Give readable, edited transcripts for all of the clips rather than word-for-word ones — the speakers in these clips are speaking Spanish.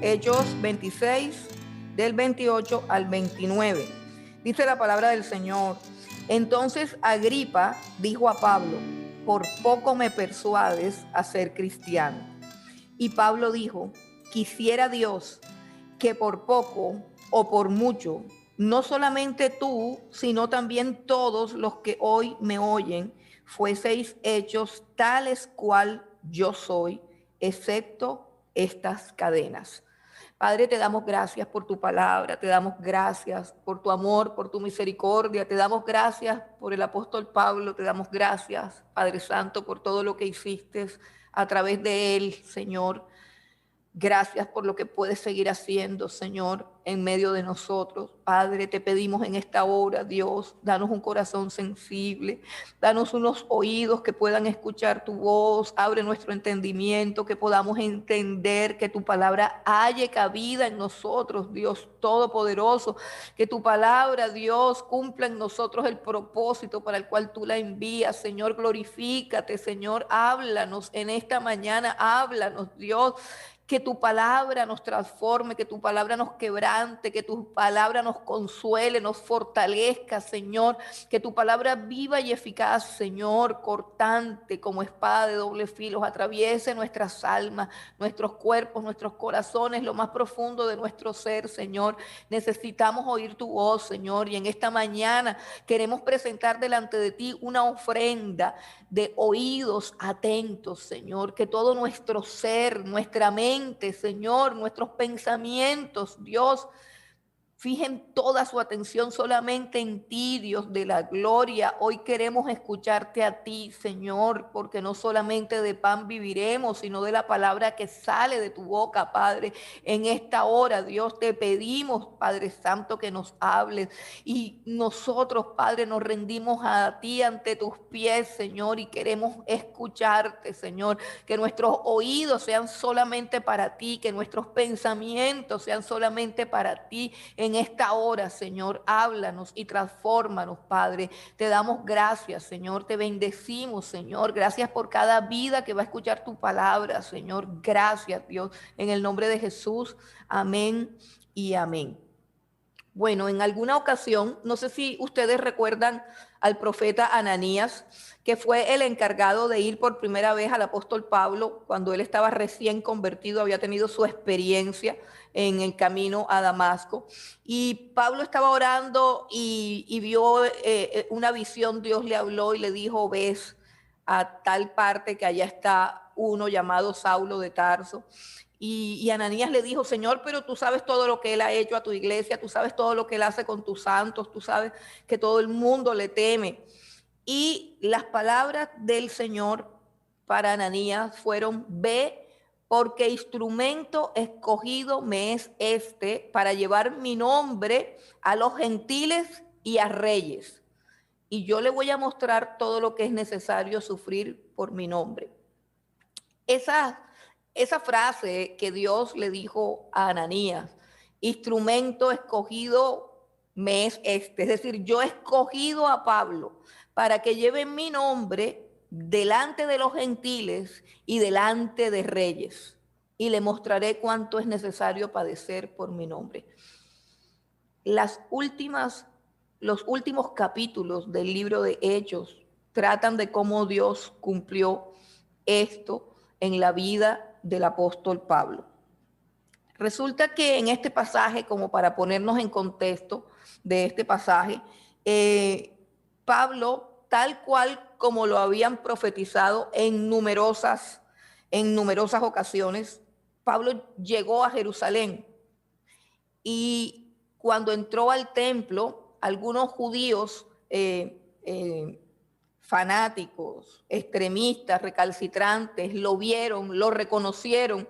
Hechos 26, del 28 al 29. Dice la palabra del Señor. Entonces Agripa dijo a Pablo: por poco me persuades a ser cristiano. Y Pablo dijo: quisiera Dios que por poco o por mucho, no solamente tú, sino también todos los que hoy me oyen, fueseis hechos tales cual yo soy, excepto estas cadenas. Padre, te damos gracias por tu palabra, te damos gracias por tu amor, por tu misericordia, te damos gracias por el apóstol Pablo, te damos gracias, Padre Santo, por todo lo que hiciste a través de él, Señor. Gracias por lo que puedes seguir haciendo, Señor, en medio de nosotros. Padre, te pedimos en esta hora, Dios, danos un corazón sensible, danos unos oídos que puedan escuchar tu voz, abre nuestro entendimiento, que podamos entender que tu palabra halle cabida en nosotros, Dios Todopoderoso, que tu palabra, Dios, cumpla en nosotros el propósito para el cual tú la envías. Señor, glorifícate, Señor, háblanos en esta mañana, háblanos, Dios. Que tu palabra nos transforme, que tu palabra nos quebrante, que tu palabra nos consuele, nos fortalezca, Señor. Que tu palabra viva y eficaz, Señor, cortante como espada de doble filo, atraviese nuestras almas, nuestros cuerpos, nuestros corazones, lo más profundo de nuestro ser, Señor. Necesitamos oír tu voz, Señor, y en esta mañana queremos presentar delante de ti una ofrenda de oídos atentos, Señor, que todo nuestro ser, nuestra mente, Señor, nuestros pensamientos, Dios, fijen toda su atención solamente en ti, Dios de la gloria. Hoy queremos escucharte a ti, Señor, porque no solamente de pan viviremos, sino de la palabra que sale de tu boca, Padre. En esta hora, Dios, te pedimos, Padre Santo, que nos hables. Y nosotros, Padre, nos rendimos a ti ante tus pies, Señor, y queremos escucharte, Señor. Que nuestros oídos sean solamente para ti, que nuestros pensamientos sean solamente para ti. En esta hora, Señor, háblanos y transfórmanos, Padre. Te damos gracias, Señor. Te bendecimos, Señor. Gracias por cada vida que va a escuchar tu palabra, Señor. Gracias, Dios. En el nombre de Jesús. Amén y amén. Bueno, en alguna ocasión, no sé si ustedes recuerdan al profeta Ananías, que fue el encargado de ir por primera vez al apóstol Pablo cuando él estaba recién convertido, había tenido su experiencia en el camino a Damasco. Y Pablo estaba orando y vio una visión, Dios le habló y le dijo: ves a tal parte que allá está uno llamado Saulo de Tarso. Y Ananías le dijo: Señor, pero tú sabes todo lo que él ha hecho a tu iglesia, tú sabes todo lo que él hace con tus santos, tú sabes que todo el mundo le teme. Y las palabras del Señor para Ananías fueron: ve, porque instrumento escogido me es este para llevar mi nombre a los gentiles y a reyes. Y yo le voy a mostrar todo lo que es necesario sufrir por mi nombre. Esa frase que Dios le dijo a Ananías: instrumento escogido me es este. Es decir, yo he escogido a Pablo para que lleve mi nombre delante de los gentiles y delante de reyes. Y le mostraré cuánto es necesario padecer por mi nombre. Los últimos capítulos del libro de Hechos tratan de cómo Dios cumplió esto en la vida del apóstol Pablo. Resulta que en este pasaje, como para ponernos en contexto de este pasaje, Pablo, tal cual como lo habían profetizado en numerosas ocasiones, Pablo llegó a Jerusalén y cuando entró al templo, algunos judíos fanáticos, extremistas, recalcitrantes, lo vieron, lo reconocieron,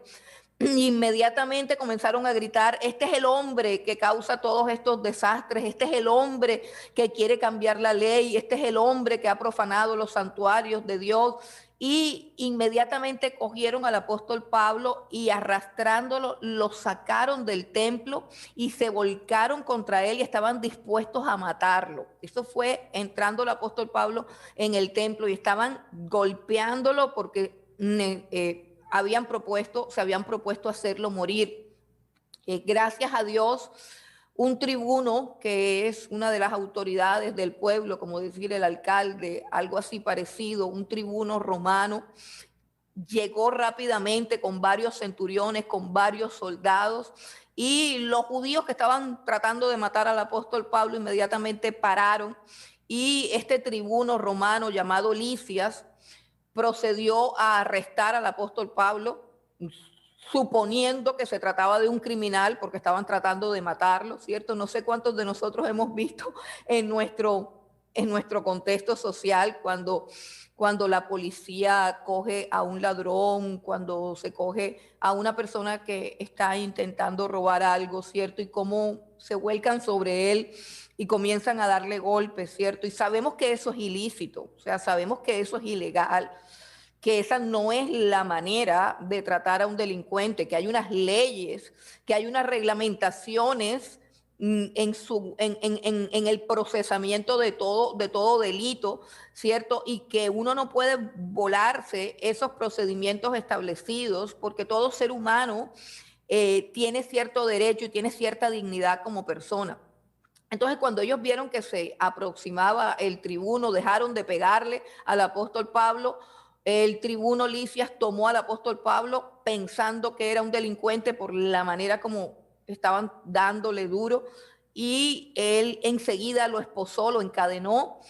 Inmediatamente comenzaron a gritar: este es el hombre que causa todos estos desastres, este es el hombre que quiere cambiar la ley, este es el hombre que ha profanado los santuarios de Dios. Y inmediatamente cogieron al apóstol Pablo y arrastrándolo lo sacaron del templo y se volcaron contra él y estaban dispuestos a matarlo. Eso fue entrando el apóstol Pablo en el templo y estaban golpeándolo porque se habían propuesto hacerlo morir. Gracias a Dios, un tribuno, que es una de las autoridades del pueblo, como decir el alcalde, algo así parecido, un tribuno romano, llegó rápidamente con varios centuriones, con varios soldados, y los judíos que estaban tratando de matar al apóstol Pablo inmediatamente pararon, y este tribuno romano llamado Licias procedió a arrestar al apóstol Pablo, suponiendo que se trataba de un criminal porque estaban tratando de matarlo, ¿cierto? No sé cuántos de nosotros hemos visto en nuestro contexto social cuando la policía coge a un ladrón, cuando se coge a una persona que está intentando robar algo, ¿cierto? Y cómo se vuelcan sobre él y comienzan a darle golpes, ¿cierto? Y sabemos que eso es ilícito, o sea, sabemos que eso es ilegal, que esa no es la manera de tratar a un delincuente, que hay unas leyes, que hay unas reglamentaciones en el procesamiento de todo delito, ¿cierto? Y que uno no puede volarse esos procedimientos establecidos porque todo ser humano tiene cierto derecho y tiene cierta dignidad como persona. Entonces, cuando ellos vieron que se aproximaba el tribuno, dejaron de pegarle al apóstol Pablo. El tribuno Licias tomó al apóstol Pablo pensando que era un delincuente por la manera como estaban dándole duro, y él enseguida lo esposó, lo encadenó,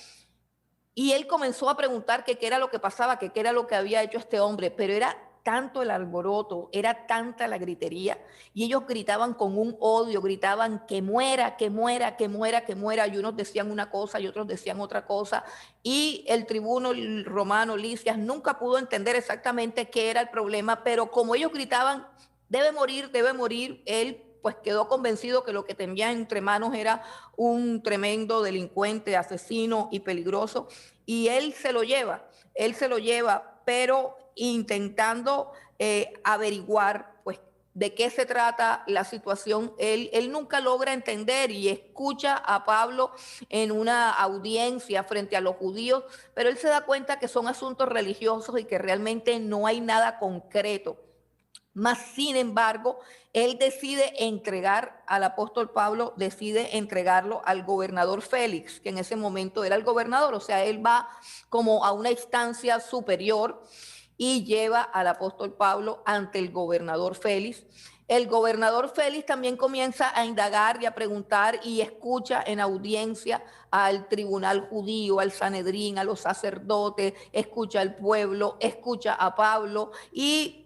y él comenzó a preguntar que qué era lo que pasaba, que qué era lo que había hecho este hombre, pero era tanto el alboroto, era tanta la gritería, y ellos gritaban con un odio, gritaban que muera, que muera, que muera, que muera, y unos decían una cosa y otros decían otra cosa, y el tribuno romano Licias nunca pudo entender exactamente qué era el problema, pero como ellos gritaban, debe morir, él pues quedó convencido que lo que tenía entre manos era un tremendo delincuente, asesino y peligroso, y él se lo lleva, pero intentando averiguar pues de qué se trata la situación, él nunca logra entender y escucha a Pablo en una audiencia frente a los judíos, pero él se da cuenta que son asuntos religiosos y que realmente no hay nada concreto. Mas, sin embargo, él decide entregar al apóstol Pablo, decide entregarlo al gobernador Félix, que en ese momento era el gobernador, o sea, él va como a una instancia superior y lleva al apóstol Pablo ante el gobernador Félix. El gobernador Félix también comienza a indagar y a preguntar y escucha en audiencia al tribunal judío, al Sanedrín, a los sacerdotes, escucha al pueblo, escucha a Pablo y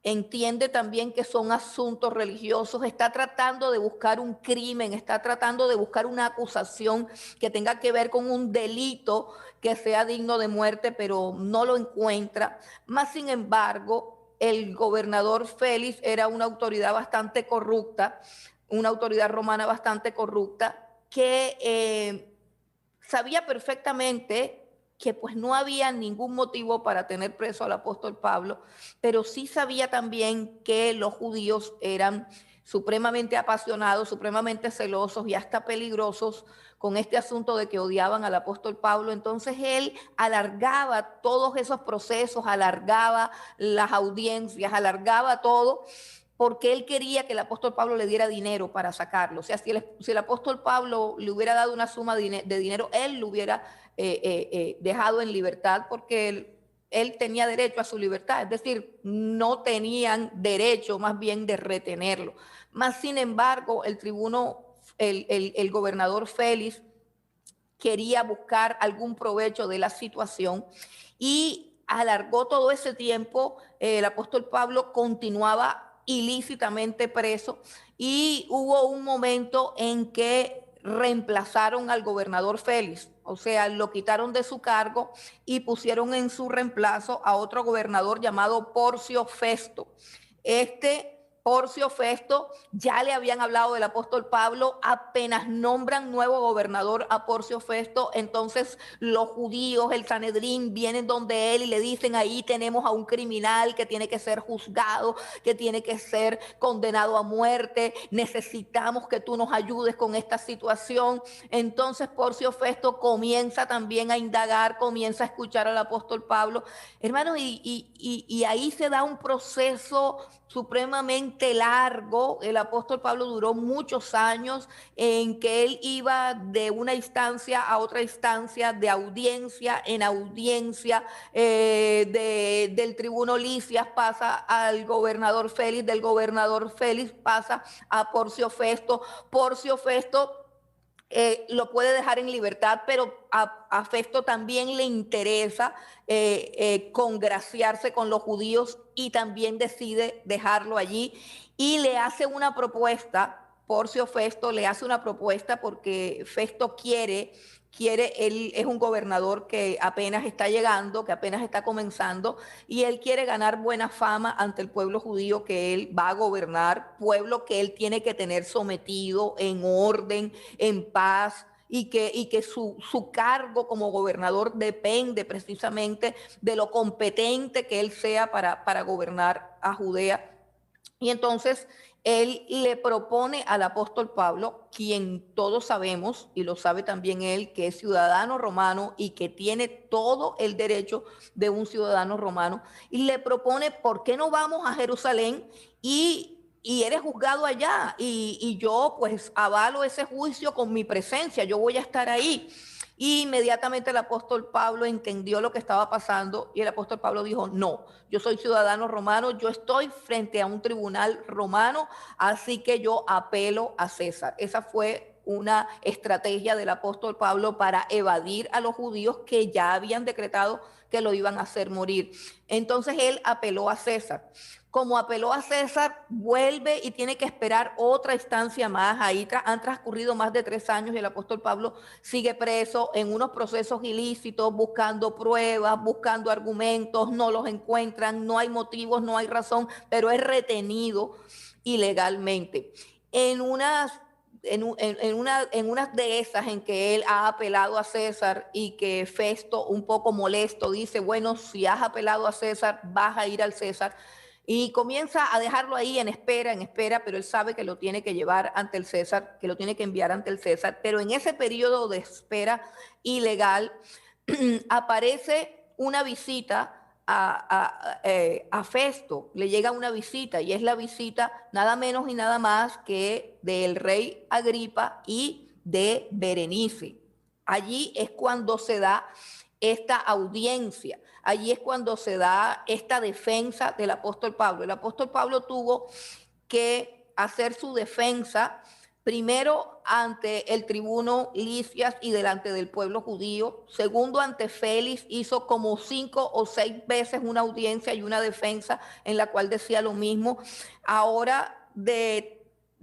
entiende también que son asuntos religiosos, está tratando de buscar un crimen, está tratando de buscar una acusación que tenga que ver con un delito que sea digno de muerte, pero no lo encuentra. Más sin embargo, el gobernador Félix era una autoridad bastante corrupta, una autoridad romana bastante corrupta, que sabía perfectamente que pues no había ningún motivo para tener preso al apóstol Pablo, pero sí sabía también que los judíos eran supremamente apasionados, supremamente celosos y hasta peligrosos con este asunto de que odiaban al apóstol Pablo. Entonces él alargaba todos esos procesos, alargaba las audiencias, alargaba todo, porque él quería que el apóstol Pablo le diera dinero para sacarlo. O sea, si el apóstol Pablo le hubiera dado una suma de dinero, él lo hubiera dejado en libertad, porque él tenía derecho a su libertad, es decir, no tenían derecho más bien de retenerlo. Más sin embargo, el tribuno, el gobernador Félix quería buscar algún provecho de la situación y alargó todo ese tiempo. El apóstol Pablo continuaba ilícitamente preso y hubo un momento en que reemplazaron al gobernador Félix, o sea, lo quitaron de su cargo y pusieron en su reemplazo a otro gobernador llamado Porcio Festo. Porcio Festo, ya le habían hablado del apóstol Pablo, apenas nombran nuevo gobernador a Porcio Festo, entonces los judíos, el Sanedrín, vienen donde él y le dicen, ahí tenemos a un criminal que tiene que ser juzgado, que tiene que ser condenado a muerte, necesitamos que tú nos ayudes con esta situación. Entonces Porcio Festo comienza también a indagar, comienza a escuchar al apóstol Pablo, hermanos, y ahí se da un proceso supremamente largo. El apóstol Pablo duró muchos años en que él iba de una instancia a otra instancia, de audiencia en audiencia, del tribuno Licias pasa al gobernador Félix, del gobernador Félix pasa a Porcio Festo. Porcio Festo lo puede dejar en libertad, pero a Festo también le interesa congraciarse con los judíos y también decide dejarlo allí y le hace una propuesta. Porcio Festo le hace una propuesta porque Festo él es un gobernador que apenas está llegando, que apenas está comenzando, y él quiere ganar buena fama ante el pueblo judío que él va a gobernar, pueblo que él tiene que tener sometido en orden, en paz, y que su cargo como gobernador depende precisamente de lo competente que él sea para gobernar a Judea. Y entonces él le propone al apóstol Pablo, quien todos sabemos, y lo sabe también él, que es ciudadano romano y que tiene todo el derecho de un ciudadano romano, y le propone, ¿por qué no vamos a Jerusalén y eres juzgado allá? Y yo pues avalo ese juicio con mi presencia, yo voy a estar ahí. Y inmediatamente el apóstol Pablo entendió lo que estaba pasando y el apóstol Pablo dijo, no, yo soy ciudadano romano, yo estoy frente a un tribunal romano, así que yo apelo a César. Esa fue una estrategia del apóstol Pablo para evadir a los judíos que ya habían decretado que lo iban a hacer morir. Entonces él apeló a César. Como apeló a César, vuelve y tiene que esperar otra instancia más. Ahí han transcurrido más de 3 años y el apóstol Pablo sigue preso en unos procesos ilícitos, buscando pruebas, buscando argumentos, no los encuentran, no hay motivos, no hay razón, pero es retenido ilegalmente. En unas en unas de esas en que él ha apelado a César y que Festo, un poco molesto, dice, bueno, si has apelado a César, vas a ir al César. Y comienza a dejarlo ahí en espera, pero él sabe que lo tiene que llevar ante el César, que lo tiene que enviar ante el César. Pero en ese periodo de espera ilegal aparece una visita a Festo, le llega una visita y es la visita nada menos y nada más que del rey Agripa y de Berenice. Allí es cuando se da esta audiencia. Allí es cuando se da esta defensa del apóstol Pablo. El apóstol Pablo tuvo que hacer su defensa primero ante el tribuno Licias y delante del pueblo judío. Segundo, ante Félix, hizo como 5 o 6 veces una audiencia y una defensa en la cual decía lo mismo. Ahora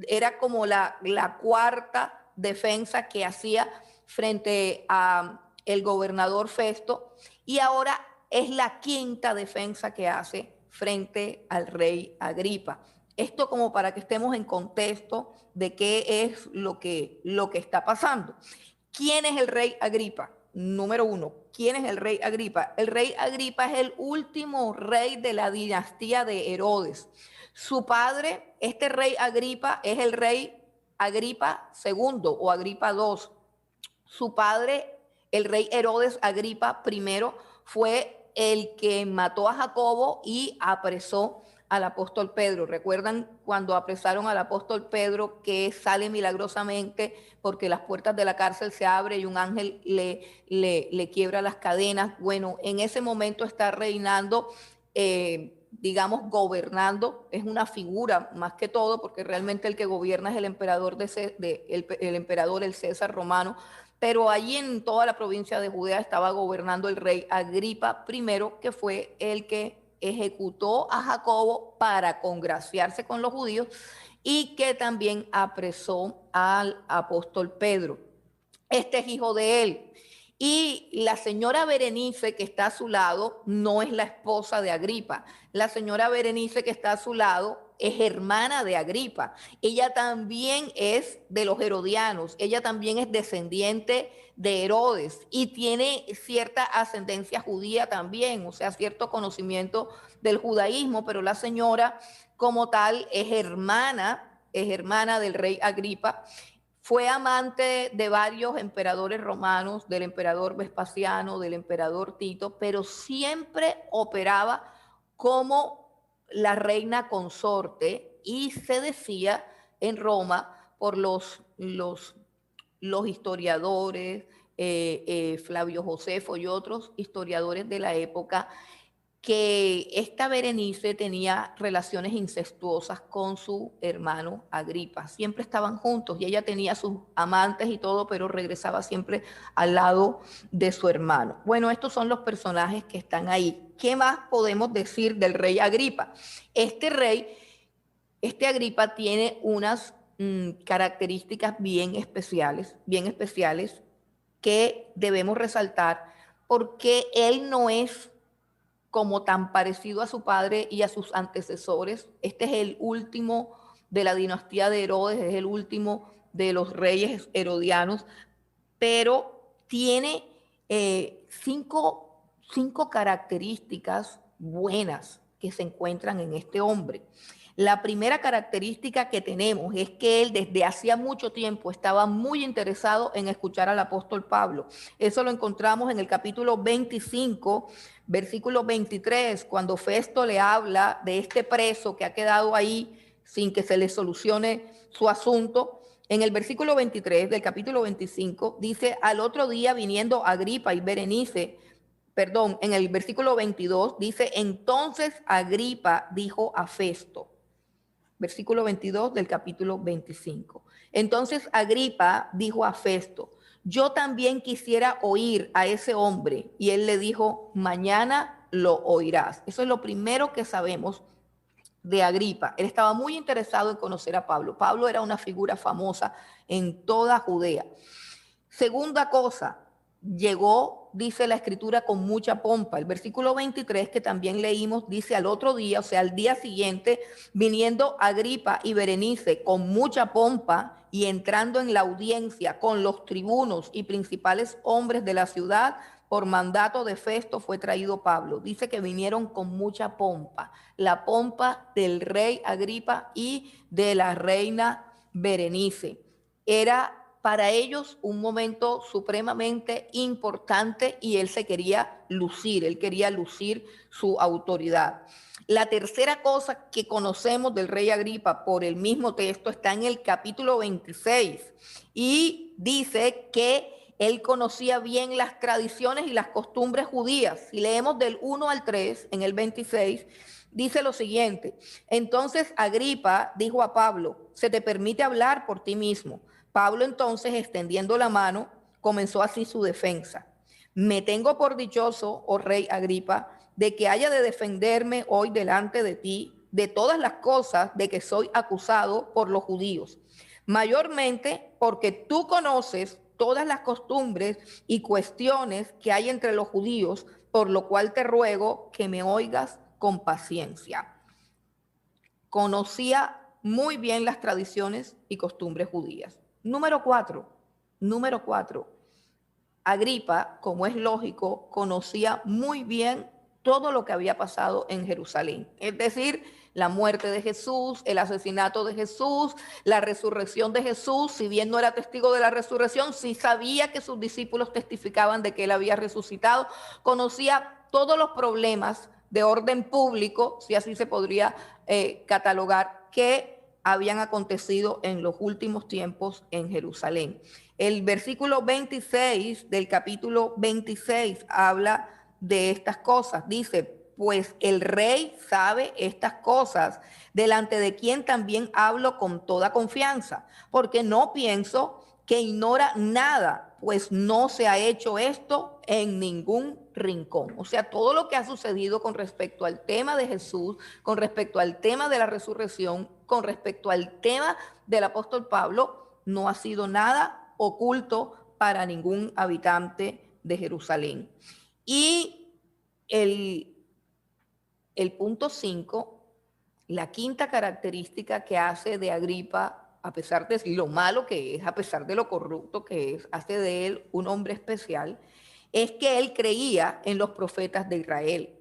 era como la cuarta defensa que hacía frente a el gobernador Festo, y ahora es la quinta defensa que hace frente al rey Agripa. Esto como para que estemos en contexto de qué es lo que está pasando. ¿Quién es el rey Agripa? Número 1, ¿quién es el rey Agripa? El rey Agripa es el último rey de la dinastía de Herodes. Su padre, este rey Agripa, es el rey Agripa II o Agripa II. Su padre, el rey Herodes Agripa I, fue el que mató a Jacobo y apresó al apóstol Pedro. ¿Recuerdan cuando apresaron al apóstol Pedro, que sale milagrosamente porque las puertas de la cárcel se abren y un ángel le quiebra las cadenas? Bueno, en ese momento está reinando, digamos, gobernando, es una figura más que todo, porque realmente el que gobierna es el emperador, el emperador, el César romano, pero allí en toda la provincia de Judea estaba gobernando el rey Agripa I, que fue el que ejecutó a Jacobo para congraciarse con los judíos y que también apresó al apóstol Pedro. Este es hijo de él. Y la señora Berenice, que está a su lado, no es la esposa de Agripa. La señora Berenice, que está a su lado, es hermana de Agripa. Ella también es de los herodianos. Ella también es descendiente de Herodes y tiene cierta ascendencia judía también, o sea, cierto conocimiento del judaísmo, pero la señora como tal es hermana del rey Agripa. Fue amante de varios emperadores romanos, del emperador Vespasiano, del emperador Tito, pero siempre operaba como la reina consorte y se decía en Roma por los historiadores, Flavio Josefo y otros historiadores de la época, que esta Berenice tenía relaciones incestuosas con su hermano Agripa. Siempre estaban juntos y ella tenía sus amantes y todo, pero regresaba siempre al lado de su hermano. Bueno, estos son los personajes que están ahí. ¿Qué más podemos decir del rey Agripa? Este Agripa tiene unas características bien especiales que debemos resaltar porque él no es como tan parecido a su padre y a sus antecesores. Este es el último de la dinastía de Herodes, es el último de los reyes herodianos, pero tiene cinco características buenas que se encuentran en este hombre. La primera característica que tenemos es que él desde hacía mucho tiempo estaba muy interesado en escuchar al apóstol Pablo. Eso lo encontramos en el capítulo 25, versículo 23, cuando Festo le habla de este preso que ha quedado ahí sin que se le solucione su asunto. En el versículo 23 del capítulo 25 dice, al otro día viniendo Agripa y Berenice, en el versículo 22 dice, entonces Agripa dijo a Festo, versículo 22 del capítulo 25. Entonces Agripa dijo a Festo, yo también quisiera oír a ese hombre. Y él le dijo, mañana lo oirás. Eso es lo primero que sabemos de Agripa. Él estaba muy interesado en conocer a Pablo. Pablo era una figura famosa en toda Judea. Segunda cosa, llegó, dice la escritura, con mucha pompa. El versículo 23 que también leímos dice al otro día, o sea, al día siguiente, viniendo Agripa y Berenice con mucha pompa y entrando en la audiencia con los tribunos y principales hombres de la ciudad, por mandato de Festo fue traído Pablo. Dice que vinieron con mucha pompa, la pompa del rey Agripa y de la reina Berenice. Era para ellos un momento supremamente importante y él quería lucir su autoridad. La tercera cosa que conocemos del rey Agripa por el mismo texto está en el capítulo 26 y dice que él conocía bien las tradiciones y las costumbres judías. Si leemos del 1 al 3 en el 26, dice lo siguiente, entonces Agripa dijo a Pablo, se te permite hablar por ti mismo. Pablo entonces, extendiendo la mano, comenzó así su defensa. Me tengo por dichoso, oh rey Agripa, de que haya de defenderme hoy delante de ti de todas las cosas de que soy acusado por los judíos, mayormente porque tú conoces todas las costumbres y cuestiones que hay entre los judíos, por lo cual te ruego que me oigas con paciencia. Conocía muy bien las tradiciones y costumbres judías. Número cuatro, Agripa, como es lógico, conocía muy bien todo lo que había pasado en Jerusalén. Es decir, la muerte de Jesús, el asesinato de Jesús, la resurrección de Jesús. Si bien no era testigo de la resurrección, sí sabía que sus discípulos testificaban de que él había resucitado. Conocía todos los problemas de orden público, si así se podría catalogar, que habían acontecido en los últimos tiempos en Jerusalén. El versículo 26 del capítulo 26 habla de estas cosas. Dice, pues el rey sabe estas cosas, delante de quien también hablo con toda confianza, porque no pienso que ignora nada, pues no se ha hecho esto en ningún rincón. O sea, todo lo que ha sucedido con respecto al tema de Jesús, con respecto al tema de la resurrección, con respecto al tema del apóstol Pablo, no ha sido nada oculto para ningún habitante de Jerusalén. Y el punto 5, la quinta característica que hace de Agripa, a pesar de lo malo que es, a pesar de lo corrupto que es, hace de él un hombre especial, es que él creía en los profetas de Israel.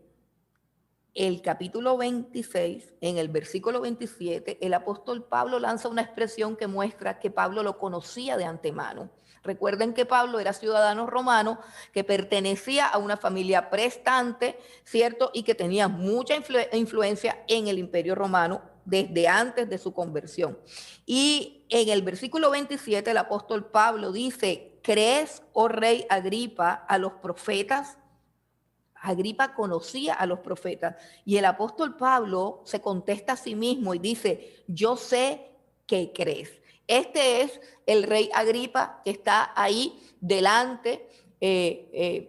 El capítulo 26, en el versículo 27, el apóstol Pablo lanza una expresión que muestra que Pablo lo conocía de antemano. Recuerden que Pablo era ciudadano romano, que pertenecía a una familia prestante, ¿cierto? Y que tenía mucha influencia en el imperio romano desde antes de su conversión. Y en el versículo 27, el apóstol Pablo dice: ¿crees, oh rey Agripa, a los profetas? Agripa conocía a los profetas y el apóstol Pablo se contesta a sí mismo y dice: yo sé que crees. Este es el rey Agripa que está ahí delante.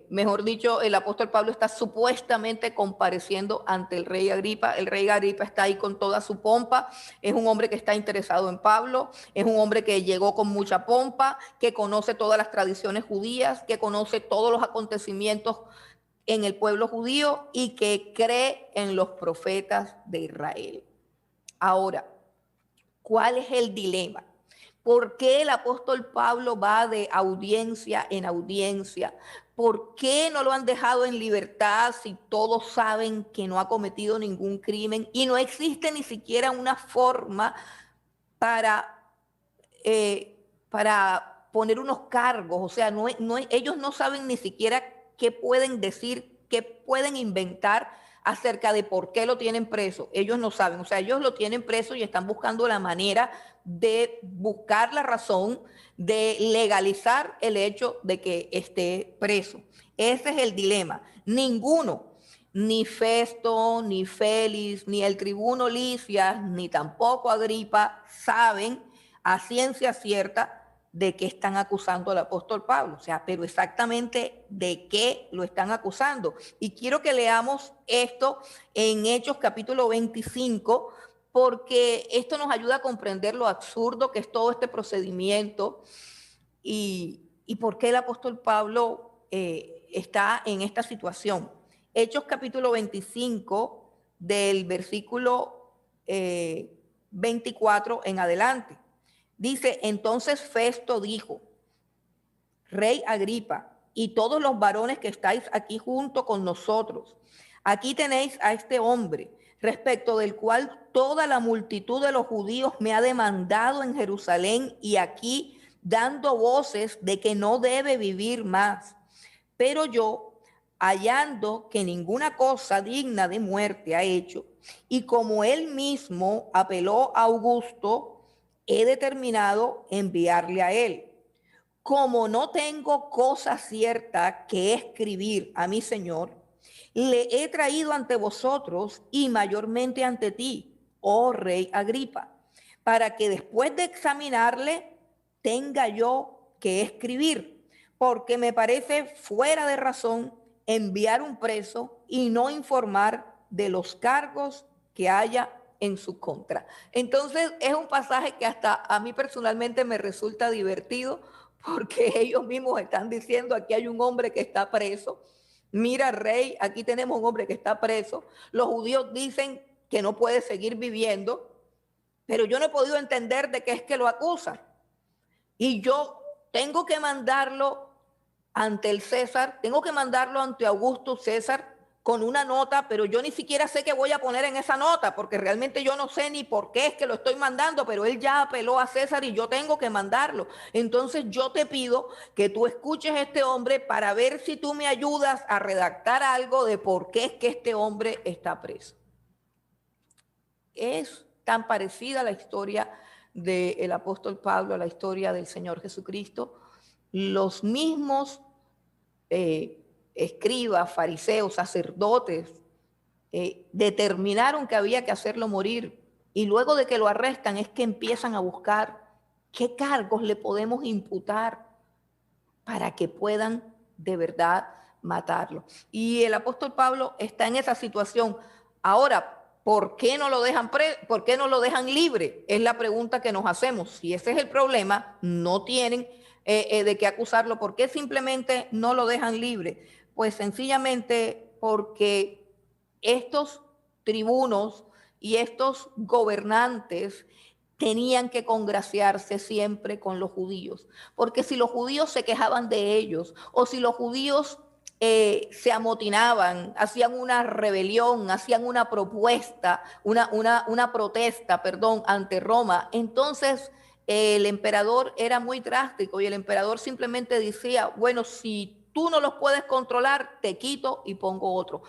Mejor dicho, el apóstol Pablo está supuestamente compareciendo ante el rey Agripa. El rey Agripa está ahí con toda su pompa. Es un hombre que está interesado en Pablo. Es un hombre que llegó con mucha pompa, que conoce todas las tradiciones judías, que conoce todos los acontecimientos en el pueblo judío y que cree en los profetas de Israel. Ahora, ¿cuál es el dilema? ¿Por qué el apóstol Pablo va de audiencia en audiencia? ¿Por qué no lo han dejado en libertad si todos saben que no ha cometido ningún crimen y no existe ni siquiera una forma para poner unos cargos? O sea, ellos no saben ni siquiera qué pueden decir, qué pueden inventar acerca de por qué lo tienen preso. Ellos no saben, o sea, ellos lo tienen preso y están buscando la manera de buscar la razón, de legalizar el hecho de que esté preso. Ese es el dilema. Ninguno, ni Festo, ni Félix, ni el tribuno Licias, ni tampoco Agripa saben a ciencia cierta de qué están acusando al apóstol Pablo, o sea, pero exactamente de qué lo están acusando. Y quiero que leamos esto en Hechos capítulo 25, porque esto nos ayuda a comprender lo absurdo que es todo este procedimiento y por qué el apóstol Pablo está en esta situación. Hechos capítulo 25, del versículo 24 en adelante. Dice: entonces Festo dijo: Rey Agripa, y todos los varones que estáis aquí junto con nosotros, aquí tenéis a este hombre, respecto del cual toda la multitud de los judíos me ha demandado en Jerusalén y aquí, dando voces de que no debe vivir más. Pero yo, hallando que ninguna cosa digna de muerte ha hecho, y como él mismo apeló a Augusto, he determinado enviarle a él. Como no tengo cosa cierta que escribir a mi Señor, le he traído ante vosotros y mayormente ante ti, oh rey Agripa, para que después de examinarle tenga yo que escribir, porque me parece fuera de razón enviar un preso y no informar de los cargos que haya en su contra. Entonces es un pasaje que hasta a mí personalmente me resulta divertido, porque ellos mismos están diciendo: aquí hay un hombre que está preso. Mira, rey, aquí tenemos un hombre que está preso. Los judíos dicen que no puede seguir viviendo, pero yo no he podido entender de qué es que lo acusan. Y yo tengo que mandarlo ante el César, tengo que mandarlo ante Augusto César con una nota, pero yo ni siquiera sé qué voy a poner en esa nota, porque realmente yo no sé ni por qué es que lo estoy mandando, pero él ya apeló a César y yo tengo que mandarlo. Entonces yo te pido que tú escuches a este hombre para ver si tú me ayudas a redactar algo de por qué es que este hombre está preso. Es tan parecida la historia del apóstol Pablo a la historia del Señor Jesucristo. Los mismos escribas, fariseos, sacerdotes, determinaron que había que hacerlo morir, y luego de que lo arrestan es que empiezan a buscar qué cargos le podemos imputar para que puedan de verdad matarlo. Y el apóstol Pablo está en esa situación. Ahora, ¿por qué no lo dejan por qué no lo dejan libre? Es la pregunta que nos hacemos. Si ese es el problema, no tienen de qué acusarlo. ¿Por qué simplemente no lo dejan libre? Pues sencillamente porque estos tribunos y estos gobernantes tenían que congraciarse siempre con los judíos, porque si los judíos se quejaban de ellos o si los judíos se amotinaban, hacían una rebelión, hacían una propuesta, una protesta, perdón, ante Roma, entonces el emperador era muy drástico y el emperador simplemente decía, bueno, si tú no los puedes controlar, te quito y pongo otro.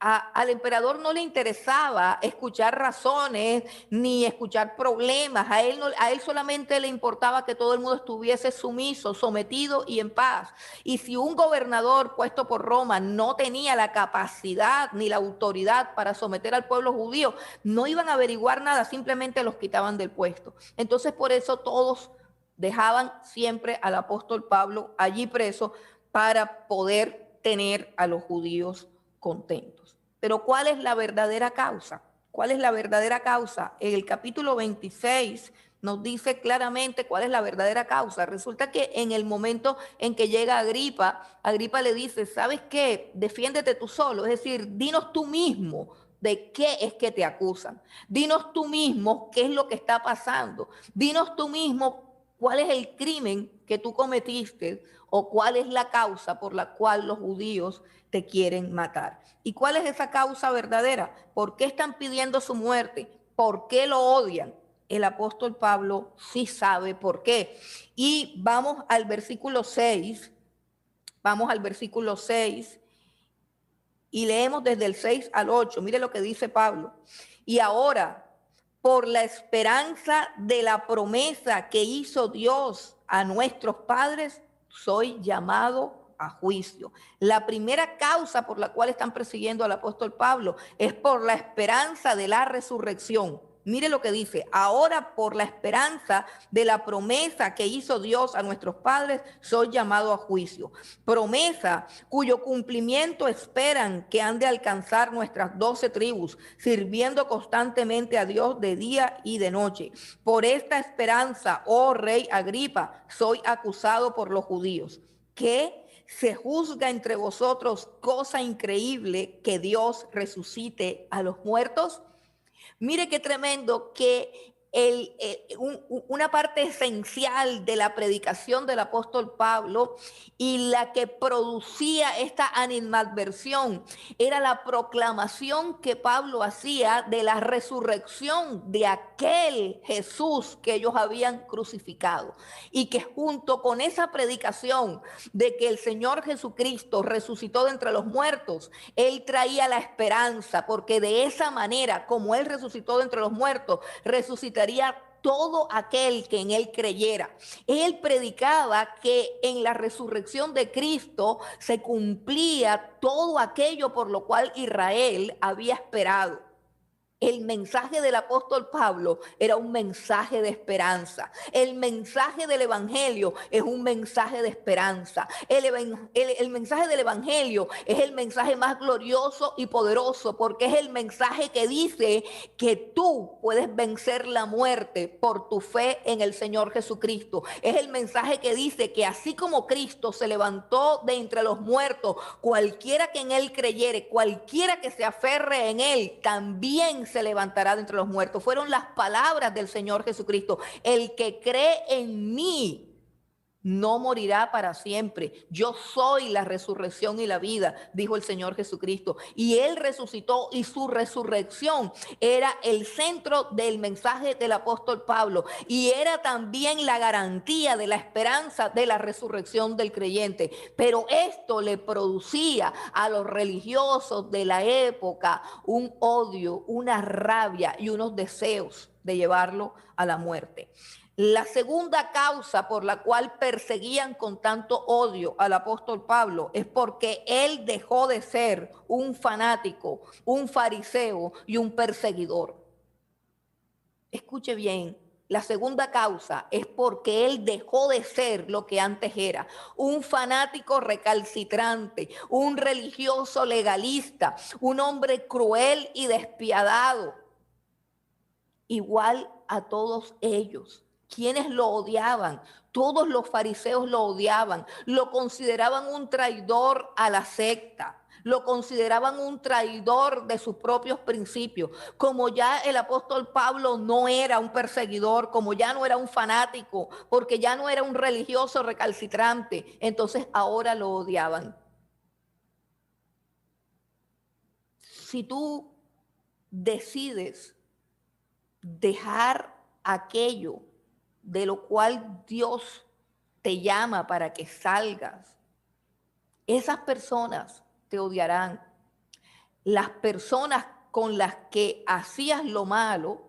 Al emperador no le interesaba escuchar razones ni escuchar problemas. A él solamente le importaba que todo el mundo estuviese sumiso, sometido y en paz. Y si un gobernador puesto por Roma no tenía la capacidad ni la autoridad para someter al pueblo judío, no iban a averiguar nada, simplemente los quitaban del puesto. Entonces por eso todos dejaban siempre al apóstol Pablo allí preso para poder tener a los judíos contentos. Pero ¿cuál es la verdadera causa? ¿Cuál es la verdadera causa? En el capítulo 26 nos dice claramente cuál es la verdadera causa. Resulta que en el momento en que llega Agripa, Agripa le dice, ¿sabes qué? Defiéndete tú solo, es decir, dinos tú mismo de qué es que te acusan. Dinos tú mismo qué es lo que está pasando. Dinos tú mismo cuál es el crimen que tú cometiste o cuál es la causa por la cual los judíos te quieren matar. ¿Y cuál es esa causa verdadera? ¿Por qué están pidiendo su muerte? ¿Por qué lo odian? El apóstol Pablo sí sabe por qué. Y vamos al versículo 6, y leemos desde el 6 al 8. Mire lo que dice Pablo. Y ahora, por la esperanza de la promesa que hizo Dios a nuestros padres, soy llamado a juicio. La primera causa por la cual están persiguiendo al apóstol Pablo es por la esperanza de la resurrección. Mire lo que dice, ahora por la esperanza de la promesa que hizo Dios a nuestros padres, soy llamado a juicio. Promesa cuyo cumplimiento esperan que han de alcanzar nuestras 12 tribus, sirviendo constantemente a Dios de día y de noche. Por esta esperanza, oh rey Agripa, soy acusado por los judíos. ¿Qué? Se juzga entre vosotros cosa increíble que Dios resucite a los muertos. Mire qué tremendo que una parte esencial de la predicación del apóstol Pablo y la que producía esta animadversión era la proclamación que Pablo hacía de la resurrección de aquel Jesús que ellos habían crucificado, y que junto con esa predicación de que el Señor Jesucristo resucitó de entre los muertos, él traía la esperanza, porque de esa manera, como él resucitó de entre los muertos, resucitaría todo aquel que en él creyera. Él predicaba que en la resurrección de Cristo se cumplía todo aquello por lo cual Israel había esperado. El mensaje del apóstol Pablo era un mensaje de esperanza. El mensaje del evangelio es un mensaje de esperanza. El mensaje del evangelio es el mensaje más glorioso y poderoso, porque es el mensaje que dice que tú puedes vencer la muerte por tu fe en el Señor Jesucristo. Es el mensaje que dice que así como Cristo se levantó de entre los muertos, cualquiera que en él creyere, cualquiera que se aferre en él, también se levantará de entre los muertos. Fueron las palabras del Señor Jesucristo. El que cree en mí no morirá para siempre. Yo soy la resurrección y la vida, dijo el Señor Jesucristo. Y él resucitó, y su resurrección era el centro del mensaje del apóstol Pablo, y era también la garantía de la esperanza de la resurrección del creyente. Pero esto le producía a los religiosos de la época un odio, una rabia y unos deseos de llevarlo a la muerte. La segunda causa por la cual perseguían con tanto odio al apóstol Pablo es porque él dejó de ser un fanático, un fariseo y un perseguidor. Escuche bien, la segunda causa es porque él dejó de ser lo que antes era, un fanático recalcitrante, un religioso legalista, un hombre cruel y despiadado, igual a todos ellos, ¿Quiénes lo odiaban? Todos los fariseos lo odiaban, lo consideraban un traidor a la secta, lo consideraban un traidor de sus propios principios. Como ya el apóstol Pablo no era un perseguidor, como ya no era un fanático, porque ya no era un religioso recalcitrante, entonces ahora lo odiaban. Si tú decides dejar aquello de lo cual Dios te llama para que salgas, esas personas te odiarán. Las personas con las que hacías lo malo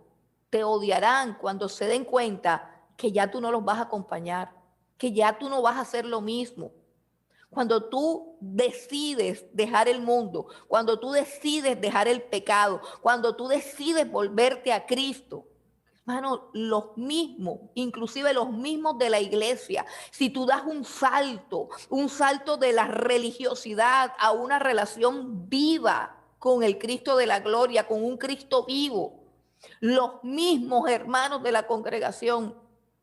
te odiarán cuando se den cuenta que ya tú no los vas a acompañar, que ya tú no vas a hacer lo mismo. Cuando tú decides dejar el mundo, cuando tú decides dejar el pecado, cuando tú decides volverte a Cristo, hermano, los mismos, inclusive los mismos de la iglesia, si tú das un salto de la religiosidad a una relación viva con el Cristo de la gloria, con un Cristo vivo, los mismos hermanos de la congregación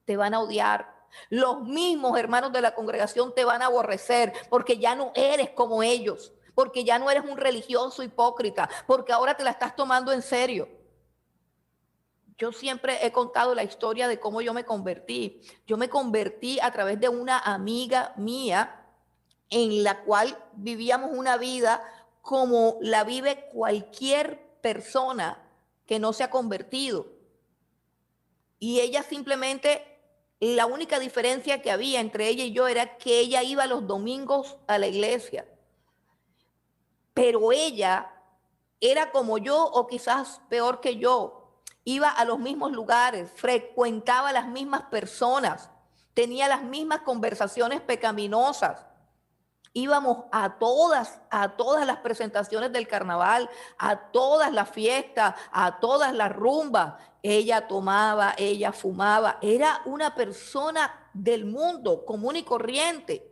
te van a odiar. Los mismos hermanos de la congregación te van a aborrecer porque ya no eres como ellos, porque ya no eres un religioso hipócrita, porque ahora te la estás tomando en serio. Yo siempre he contado la historia de cómo yo me convertí. Yo me convertí a través de una amiga mía en la cual vivíamos una vida como la vive cualquier persona que no se ha convertido. Y ella simplemente, la única diferencia que había entre ella y yo era que ella iba los domingos a la iglesia. Pero ella era como yo o quizás peor que yo. Iba a los mismos lugares, frecuentaba las mismas personas, tenía las mismas conversaciones pecaminosas. Íbamos a todas las presentaciones del carnaval, a todas las fiestas, a todas las rumbas. Ella tomaba, ella fumaba. Era una persona del mundo común y corriente.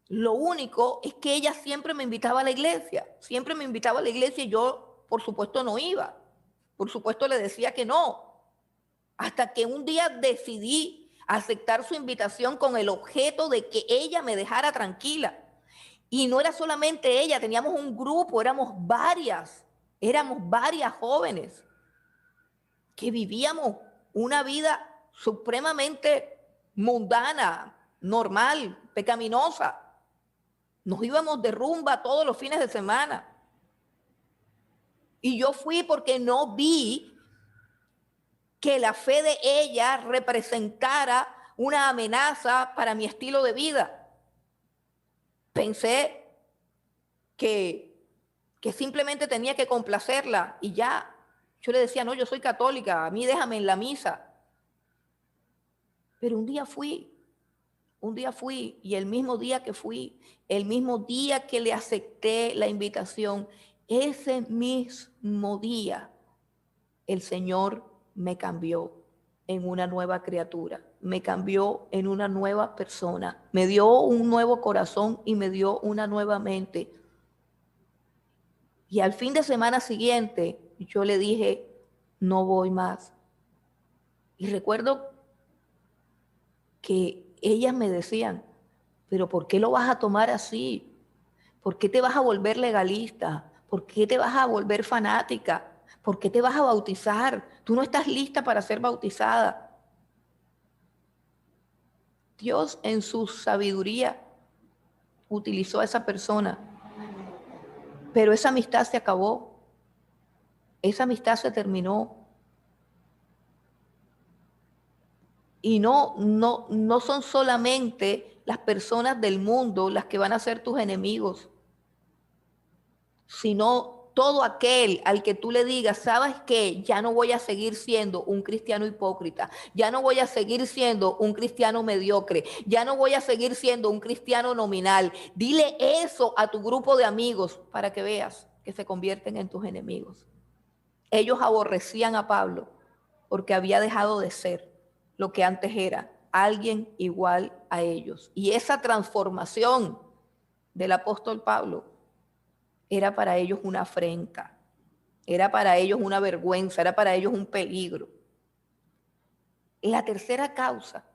Lo único es que ella siempre me invitaba a la iglesia. Siempre me invitaba a la iglesia y yo, por supuesto, no iba. Por supuesto, le decía que no. Hasta que un día decidí aceptar su invitación con el objeto de que ella me dejara tranquila. Y no era solamente ella, teníamos un grupo, éramos varias jóvenes que vivíamos una vida supremamente mundana, normal, pecaminosa. Nos íbamos de rumba todos los fines de semana. Y yo fui porque no vi que la fe de ella representara una amenaza para mi estilo de vida. Pensé que simplemente tenía que complacerla y ya. Yo le decía, no, yo soy católica, a mí déjame en la misa. Pero un día fui y el mismo día que fui, el mismo día que le acepté la invitación, ese mismo día el Señor me cambió en una nueva criatura, me cambió en una nueva persona, me dio un nuevo corazón y me dio una nueva mente. Y al fin de semana siguiente yo le dije, no voy más. Y recuerdo que ellas me decían, pero ¿por qué lo vas a tomar así? ¿Por qué te vas a volver legalista? ¿Por qué te vas a volver fanática? ¿Por qué te vas a bautizar? Tú no estás lista para ser bautizada. Dios en su sabiduría utilizó a esa persona, pero esa amistad se acabó, esa amistad se terminó. Y no son solamente las personas del mundo las que van a ser tus enemigos, sino todo aquel al que tú le digas, ¿sabes qué? Ya no voy a seguir siendo un cristiano hipócrita, ya no voy a seguir siendo un cristiano mediocre, ya no voy a seguir siendo un cristiano nominal. Dile eso a tu grupo de amigos para que veas que se convierten en tus enemigos. Ellos aborrecían a Pablo porque había dejado de ser lo que antes era, alguien igual a ellos. Y esa transformación del apóstol Pablo era para ellos una afrenta, era para ellos una vergüenza, era para ellos un peligro. La tercera causa,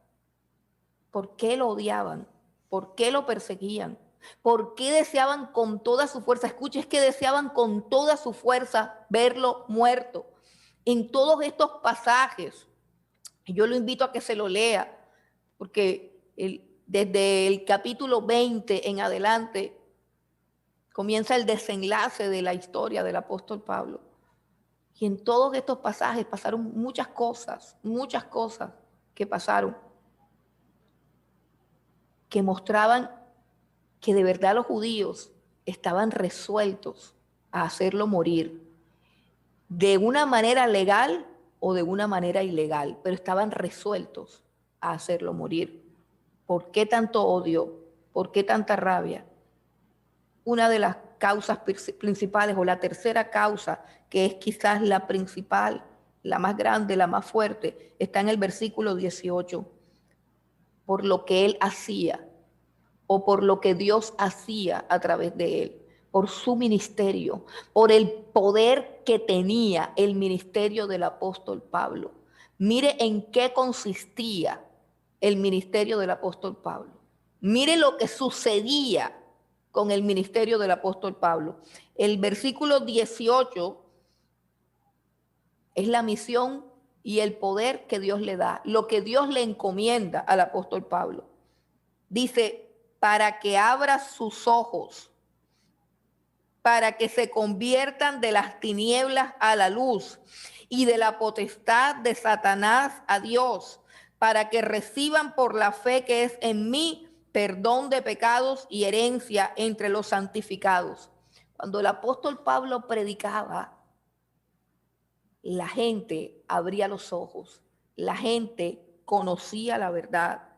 ¿por qué lo odiaban? ¿Por qué lo perseguían? ¿Por qué deseaban con toda su fuerza? Escuche, es que deseaban con toda su fuerza verlo muerto. En todos estos pasajes, yo lo invito a que se lo lea, porque desde el capítulo 20 en adelante comienza el desenlace de la historia del apóstol Pablo. Y en todos estos pasajes pasaron muchas cosas que pasaron, que mostraban que de verdad los judíos estaban resueltos a hacerlo morir, de una manera legal o de una manera ilegal, pero estaban resueltos a hacerlo morir. ¿Por qué tanto odio? ¿Por qué tanta rabia? Una de las causas principales, o la tercera causa, que es quizás la principal, la más grande, la más fuerte, está en el versículo 18. Por lo que él hacía, o por lo que Dios hacía a través de él, por su ministerio, por el poder que tenía el ministerio del apóstol Pablo. Mire en qué consistía el ministerio del apóstol Pablo. Mire lo que sucedía con el ministerio del apóstol Pablo. El versículo 18 es la misión y el poder que Dios le da, lo que Dios le encomienda al apóstol Pablo. Dice, para que abra sus ojos, para que se conviertan de las tinieblas a la luz y de la potestad de Satanás a Dios, para que reciban por la fe que es en mí perdón de pecados y herencia entre los santificados. Cuando el apóstol Pablo predicaba, la gente abría los ojos, la gente conocía la verdad,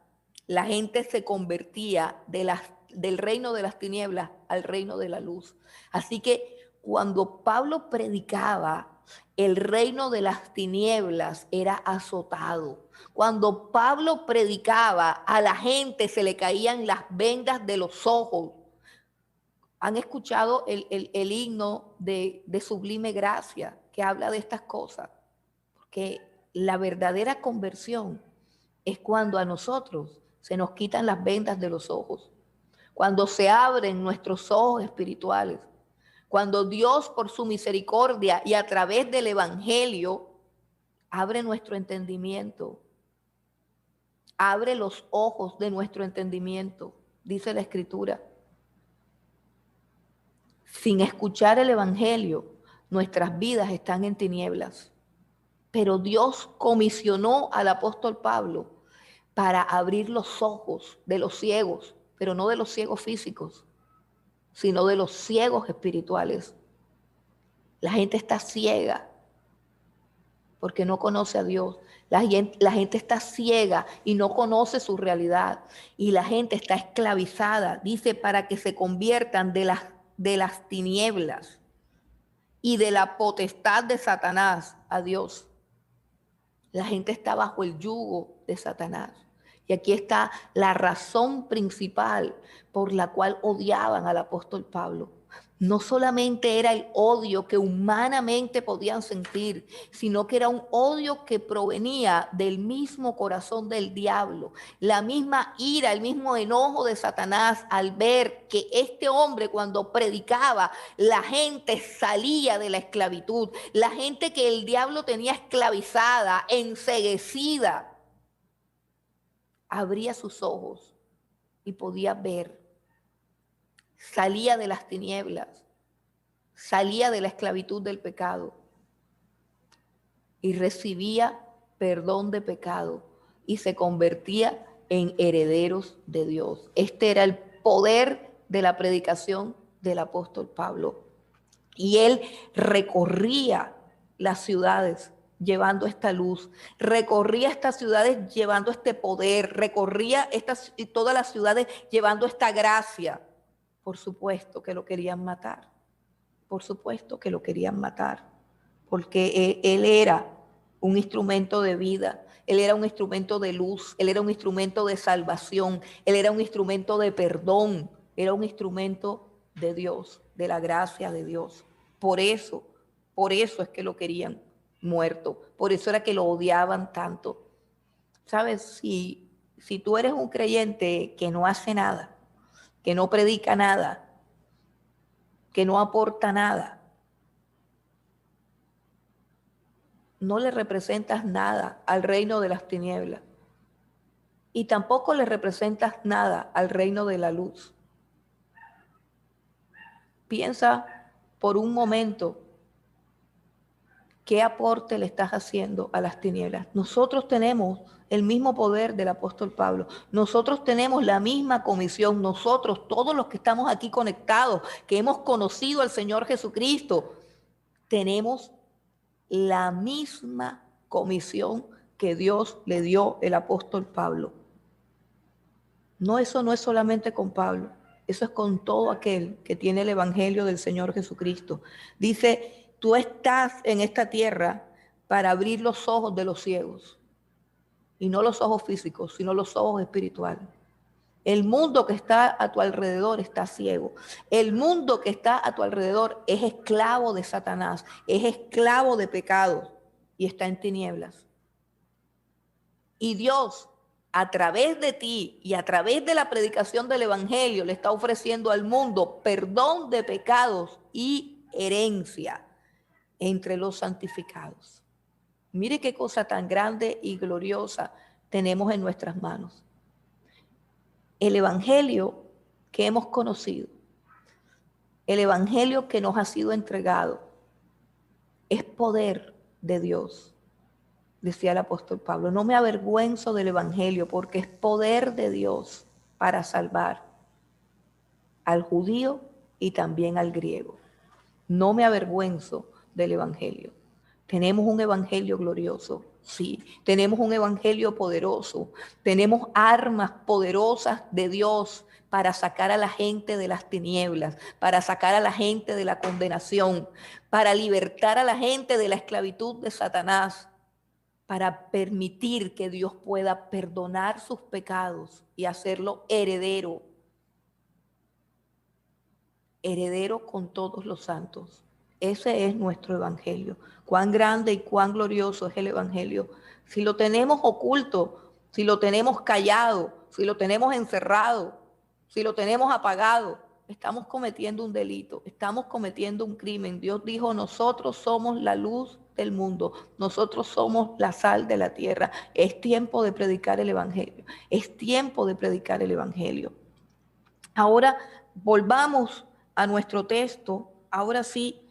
la gente se convertía del reino de las tinieblas al reino de la luz. Así que cuando Pablo predicaba, el reino de las tinieblas era azotado. Cuando Pablo predicaba, a la gente se le caían las vendas de los ojos. ¿Han escuchado el himno de Sublime Gracia que habla de estas cosas? Porque la verdadera conversión es cuando a nosotros se nos quitan las vendas de los ojos, cuando se abren nuestros ojos espirituales, cuando Dios por su misericordia y a través del Evangelio abre nuestro entendimiento, abre los ojos de nuestro entendimiento, dice la Escritura. Sin escuchar el Evangelio, nuestras vidas están en tinieblas. Pero Dios comisionó al apóstol Pablo para abrir los ojos de los ciegos, pero no de los ciegos físicos, sino de los ciegos espirituales. La gente está ciega porque no conoce a Dios. La gente está ciega y no conoce su realidad. Y la gente está esclavizada, dice, para que se conviertan de las tinieblas y de la potestad de Satanás a Dios. La gente está bajo el yugo de Satanás. Y aquí está la razón principal por la cual odiaban al apóstol Pablo. No solamente era el odio que humanamente podían sentir, sino que era un odio que provenía del mismo corazón del diablo, la misma ira, el mismo enojo de Satanás al ver que este hombre cuando predicaba, la gente salía de la esclavitud, la gente que el diablo tenía esclavizada, enceguecida, abría sus ojos y podía ver. Salía de las tinieblas, salía de la esclavitud del pecado y recibía perdón de pecado y se convertía en herederos de Dios. Este era el poder de la predicación del apóstol Pablo. Y él recorría las ciudades llevando esta luz, recorría estas ciudades llevando este poder, recorría todas las ciudades llevando esta gracia. Por supuesto que lo querían matar, por supuesto que lo querían matar, porque él era un instrumento de vida, él era un instrumento de luz, él era un instrumento de salvación, él era un instrumento de perdón, era un instrumento de Dios, de la gracia de Dios. Por eso es que lo querían muerto, por eso era que lo odiaban tanto. Sabes, si tú eres un creyente que no hace nada, que no predica nada, que no aporta nada, no le representas nada al reino de las tinieblas y tampoco le representas nada al reino de la luz. Piensa por un momento qué aporte le estás haciendo a las tinieblas. Nosotros tenemos el mismo poder del apóstol Pablo. Nosotros tenemos la misma comisión. Nosotros, todos los que estamos aquí conectados, que hemos conocido al Señor Jesucristo, tenemos la misma comisión que Dios le dio el apóstol Pablo. No, eso no es solamente con Pablo, eso es con todo aquel que tiene el evangelio del Señor Jesucristo. Dice, tú estás en esta tierra para abrir los ojos de los ciegos, y no los ojos físicos, sino los ojos espirituales. El mundo que está a tu alrededor está ciego. El mundo que está a tu alrededor es esclavo de Satanás, es esclavo de pecados y está en tinieblas. Y Dios, a través de ti y a través de la predicación del evangelio, le está ofreciendo al mundo perdón de pecados y herencia entre los santificados. Mire qué cosa tan grande y gloriosa tenemos en nuestras manos. El evangelio que hemos conocido, el evangelio que nos ha sido entregado, es poder de Dios. Decía el apóstol Pablo, no me avergüenzo del evangelio porque es poder de Dios para salvar al judío y también al griego. No me avergüenzo del evangelio. Tenemos un evangelio glorioso, sí. Tenemos un evangelio poderoso. Tenemos armas poderosas de Dios para sacar a la gente de las tinieblas, para sacar a la gente de la condenación, para libertar a la gente de la esclavitud de Satanás, para permitir que Dios pueda perdonar sus pecados y hacerlo heredero con todos los santos. Ese es nuestro evangelio. Cuán grande y cuán glorioso es el evangelio. Si lo tenemos oculto, si lo tenemos callado, si lo tenemos encerrado, si lo tenemos apagado, estamos cometiendo un delito, estamos cometiendo un crimen. Dios dijo, nosotros somos la luz del mundo, nosotros somos la sal de la tierra. Es tiempo de predicar el evangelio, es tiempo de predicar el evangelio. Ahora volvamos a nuestro texto, ahora sí,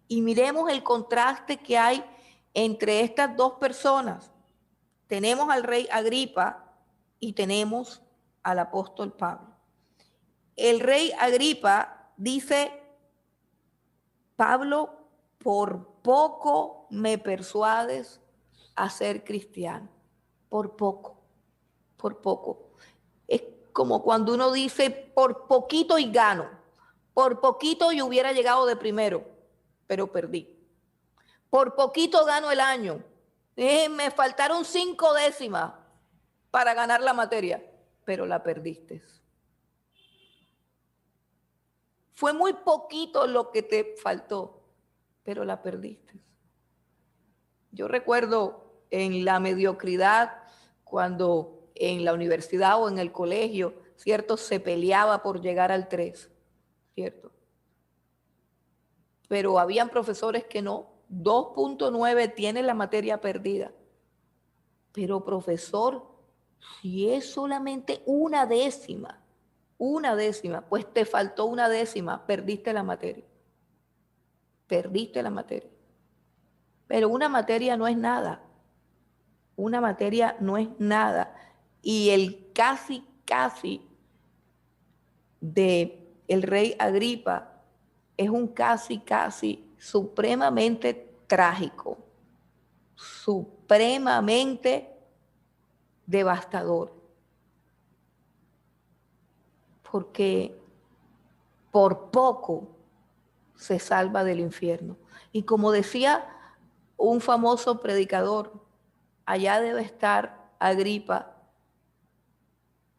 y miremos el contraste que hay entre estas dos personas. Tenemos al rey Agripa y tenemos al apóstol Pablo. El rey Agripa dice, Pablo, por poco me persuades a ser cristiano. Por poco, por poco. Es como cuando uno dice, por poquito y gano. Por poquito y hubiera llegado de primero, pero perdí. Por poquito gano el año. Me faltaron 5 décimas para ganar la materia, pero la perdiste. Fue muy poquito lo que te faltó, pero la perdiste. Yo recuerdo en la mediocridad, cuando en la universidad o en el colegio, ¿cierto? Se peleaba por llegar al 3, ¿cierto? Pero habían profesores que no. 2.9 tiene la materia perdida. Pero profesor, si es solamente una décima, pues te faltó una décima, perdiste la materia. Perdiste la materia. Pero una materia no es nada. Una materia no es nada. Y el casi de el rey Agripa es un casi supremamente trágico, supremamente devastador. Porque por poco se salva del infierno. Y como decía un famoso predicador, allá debe estar Agripa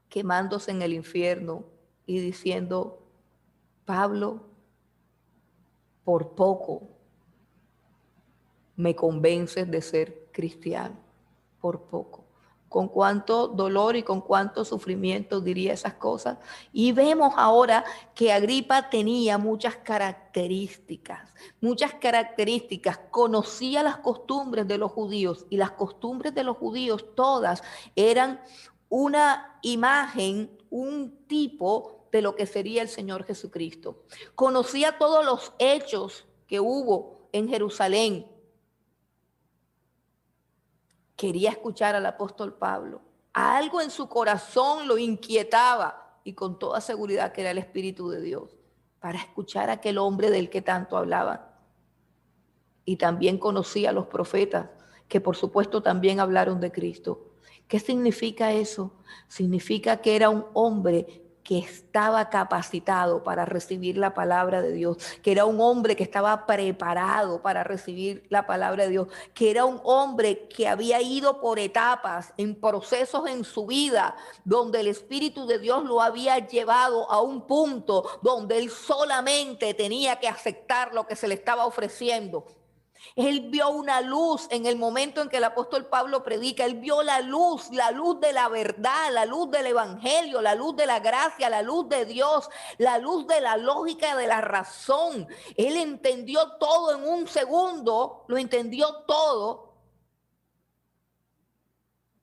quemándose en el infierno y diciendo, Pablo, por poco me convences de ser cristiano, por poco. con cuánto dolor y con cuánto sufrimiento diría esas cosas. Y vemos ahora que Agripa tenía muchas características, conocía las costumbres de los judíos, y las costumbres de los judíos todas eran una imagen, un tipo de lo que sería el Señor Jesucristo. Conocía todos los hechos que hubo en Jerusalén. Quería escuchar al apóstol Pablo. Algo en su corazón lo inquietaba, y con toda seguridad que era el Espíritu de Dios, para escuchar a aquel hombre del que tanto hablaban. Y también conocía a los profetas, que por supuesto también hablaron de Cristo. ¿Qué significa eso? Significa que era un hombre que estaba capacitado para recibir la palabra de Dios, que era un hombre que estaba preparado para recibir la palabra de Dios, que era un hombre que había ido por etapas, en procesos en su vida, donde el Espíritu de Dios lo había llevado a un punto donde él solamente tenía que aceptar lo que se le estaba ofreciendo. Él vio una luz en el momento en que el apóstol Pablo predica. Él vio la luz de la verdad, la luz del evangelio, la luz de la gracia, la luz de Dios, la luz de la lógica, de la razón. Él entendió todo en un segundo, lo entendió todo,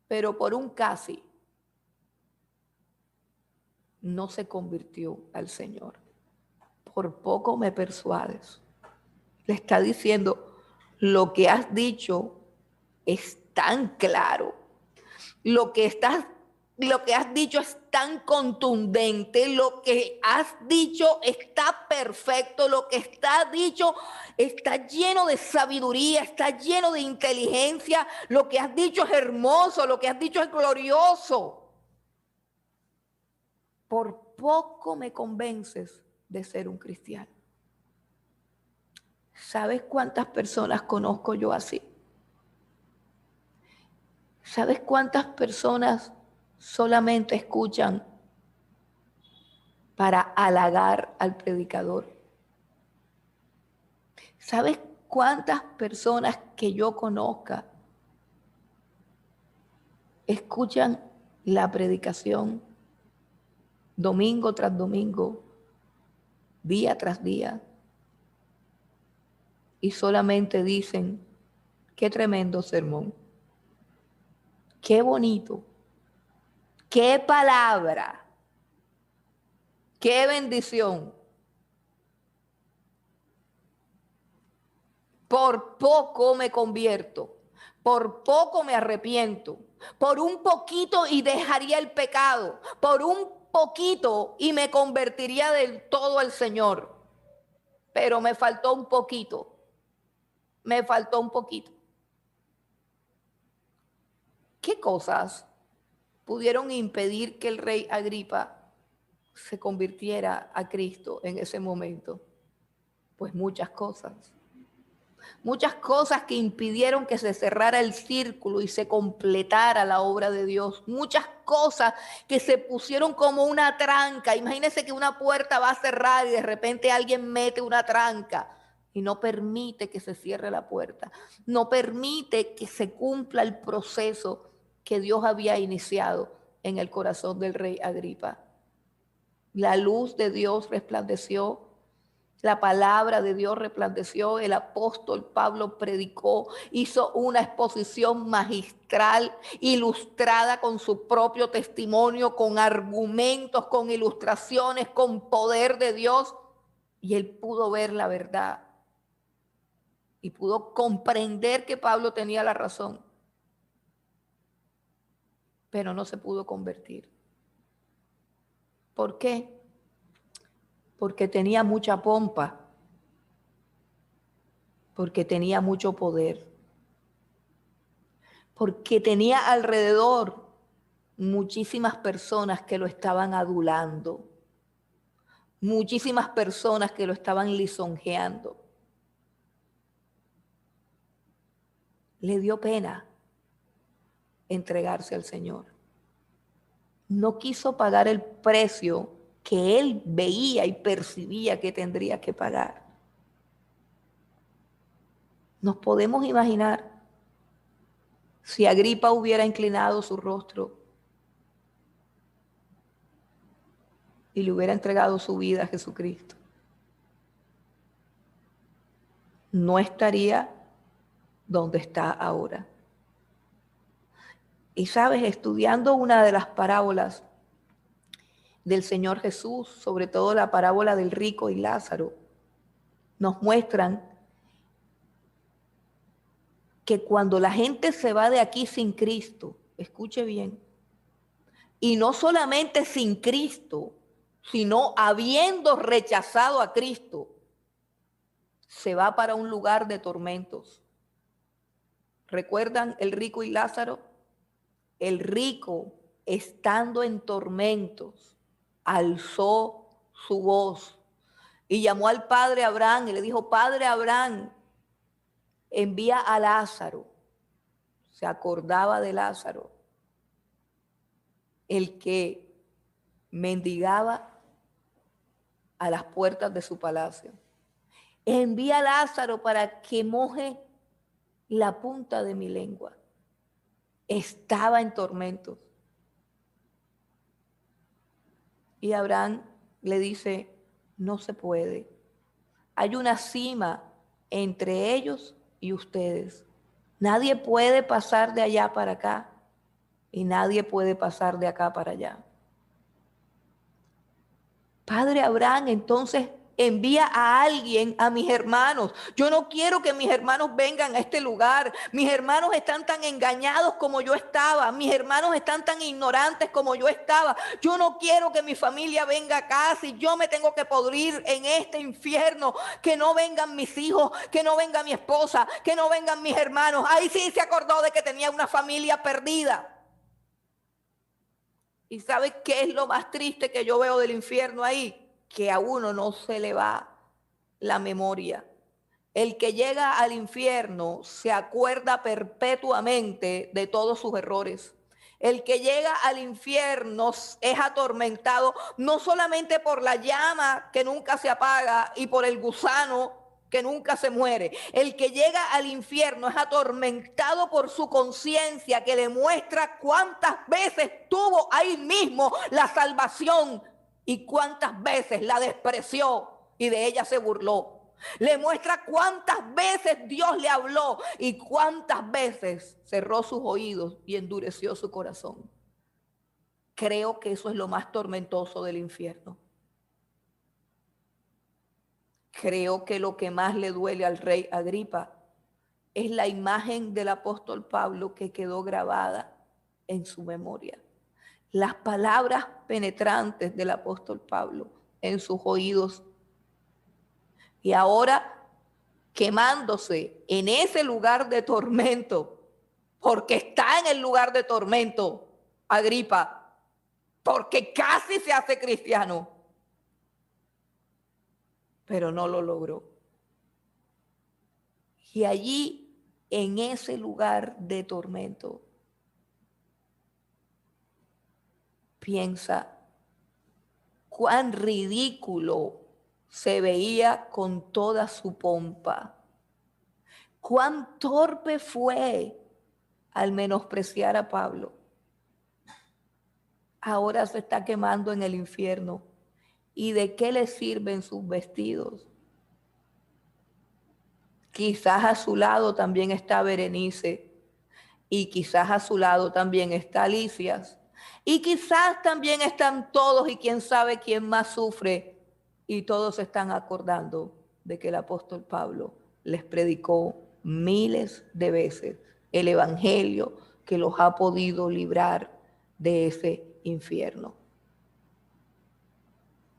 pero por un casi no se convirtió al Señor. Por poco me persuades. Le está diciendo, lo que has dicho es tan claro, lo que has dicho es tan contundente, lo que has dicho está perfecto, lo que está dicho está lleno de sabiduría, está lleno de inteligencia, lo que has dicho es hermoso, lo que has dicho es glorioso. Por poco me convences de ser un cristiano. ¿Sabes cuántas personas conozco yo así? ¿Sabes cuántas personas solamente escuchan para halagar al predicador? ¿Sabes cuántas personas que yo conozca escuchan la predicación domingo tras domingo, día tras día, y solamente dicen, qué tremendo sermón, qué bonito, qué palabra, qué bendición? Por poco me convierto, por poco me arrepiento, por un poquito y dejaría el pecado, por un poquito y me convertiría del todo al Señor. Pero me faltó un poquito, me faltó un poquito. ¿Qué cosas pudieron impedir que el rey Agripa se convirtiera a Cristo en ese momento? Pues muchas cosas. Muchas cosas que impidieron que se cerrara el círculo y se completara la obra de Dios. Muchas cosas que se pusieron como una tranca. Imagínense que una puerta va a cerrar y de repente alguien mete una tranca y no permite que se cierre la puerta. No permite que se cumpla el proceso que Dios había iniciado en el corazón del rey Agripa. La luz de Dios resplandeció. La palabra de Dios resplandeció, el apóstol Pablo predicó, hizo una exposición magistral, ilustrada con su propio testimonio, con argumentos, con ilustraciones, con poder de Dios. Y él pudo ver la verdad y pudo comprender que Pablo tenía la razón, pero no se pudo convertir. ¿Por qué? Porque tenía mucha pompa, porque tenía mucho poder, porque tenía alrededor muchísimas personas que lo estaban adulando, muchísimas personas que lo estaban lisonjeando. Le dio pena entregarse al Señor. No quiso pagar el precio que él veía y percibía que tendría que pagar. Nos podemos imaginar Si Agripa hubiera inclinado su rostro y le hubiera entregado su vida a Jesucristo, no estaría donde está ahora. Y sabes, estudiando una de las parábolas del Señor Jesús, sobre todo la parábola del rico y Lázaro, nos muestran que cuando la gente se va de aquí sin Cristo, escuche bien, y no solamente sin Cristo, sino habiendo rechazado a Cristo, se va para un lugar de tormentos. ¿Recuerdan el rico y Lázaro? El rico, estando en tormentos, alzó su voz y llamó al padre Abraham y le dijo: Padre Abraham, envía a Lázaro. Se acordaba de Lázaro, el que mendigaba a las puertas de su palacio. Envía a Lázaro para que moje la punta de mi lengua. Estaba en tormentos. Y Abraham le dice: no se puede. Hay una cima entre ellos y ustedes. Nadie puede pasar de allá para acá y nadie puede pasar de acá para allá. Padre Abraham, entonces envía a alguien, a mis hermanos. Yo no quiero que mis hermanos vengan a este lugar. Mis hermanos están tan engañados como yo estaba. Mis hermanos están tan ignorantes como yo estaba. Yo no quiero que mi familia venga acá. Si yo me tengo que podrir en este infierno, que no vengan mis hijos, que no venga mi esposa, que no vengan mis hermanos. Ahí sí se acordó de que tenía una familia perdida. ¿Y sabe qué es lo más triste que yo veo del infierno ahí? Que a uno no se le va la memoria. El que llega al infierno se acuerda perpetuamente de todos sus errores. El que llega al infierno es atormentado no solamente por la llama que nunca se apaga y por el gusano que nunca se muere. El que llega al infierno es atormentado por su conciencia, que le muestra cuántas veces tuvo ahí mismo la salvación y cuántas veces la despreció y de ella se burló. Le muestra cuántas veces Dios le habló y cuántas veces cerró sus oídos y endureció su corazón. Creo que eso es lo más tormentoso del infierno. Creo que lo que más le duele al rey Agripa es la imagen del apóstol Pablo que quedó grabada en su memoria. Las palabras penetrantes del apóstol Pablo en sus oídos. Y ahora quemándose en ese lugar de tormento, porque está en el lugar de tormento, Agripa, porque casi se hace cristiano, pero no lo logró. Y allí, en ese lugar de tormento, piensa cuán ridículo se veía con toda su pompa, cuán torpe fue al menospreciar a Pablo. Ahora se está quemando en el infierno. ¿Y de qué le sirven sus vestidos? Quizás a su lado también está Berenice, y quizás a su lado también está Licias, y quizás también están todos, y quién sabe quién más sufre, y todos están acordando de que el apóstol Pablo les predicó miles de veces el evangelio que los ha podido librar de ese infierno.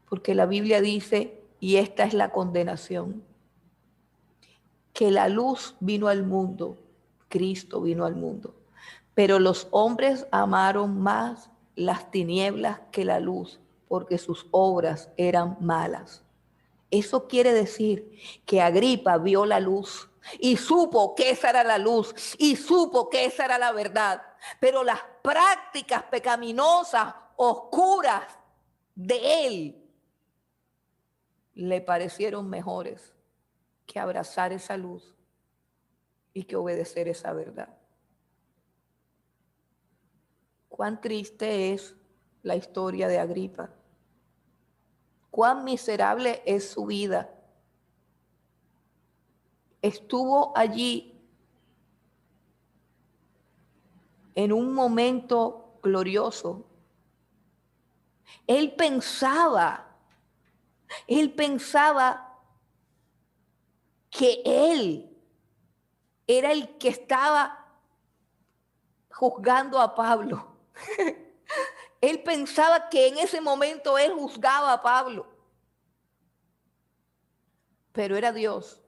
Porque la Biblia dice, y esta es la condenación, que la luz vino al mundo, Cristo vino al mundo, pero los hombres amaron más las tinieblas que la luz, porque sus obras eran malas. Eso quiere decir que Agripa vio la luz y supo que esa era la luz y supo que esa era la verdad, pero las prácticas pecaminosas, oscuras de él, le parecieron mejores que abrazar esa luz y que obedecer esa verdad. Cuán triste es la historia de Agripa. Cuán miserable es su vida. Estuvo allí en un momento glorioso. Él pensaba que él era el que estaba juzgando a Pablo. Él pensaba que en ese momento él juzgaba a Pablo. Pero era Dios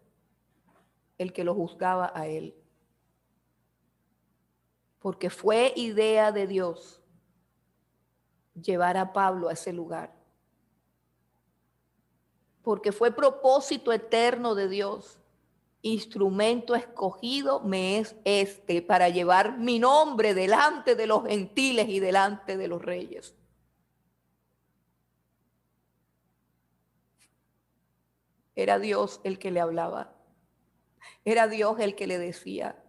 el que lo juzgaba a él. Porque fue idea de Dios llevar a Pablo a ese lugar. Porque fue propósito eterno de Dios. Instrumento escogido me es este para llevar mi nombre delante de los gentiles y delante de los reyes. Era Dios el que le hablaba. Era Dios el que le decía: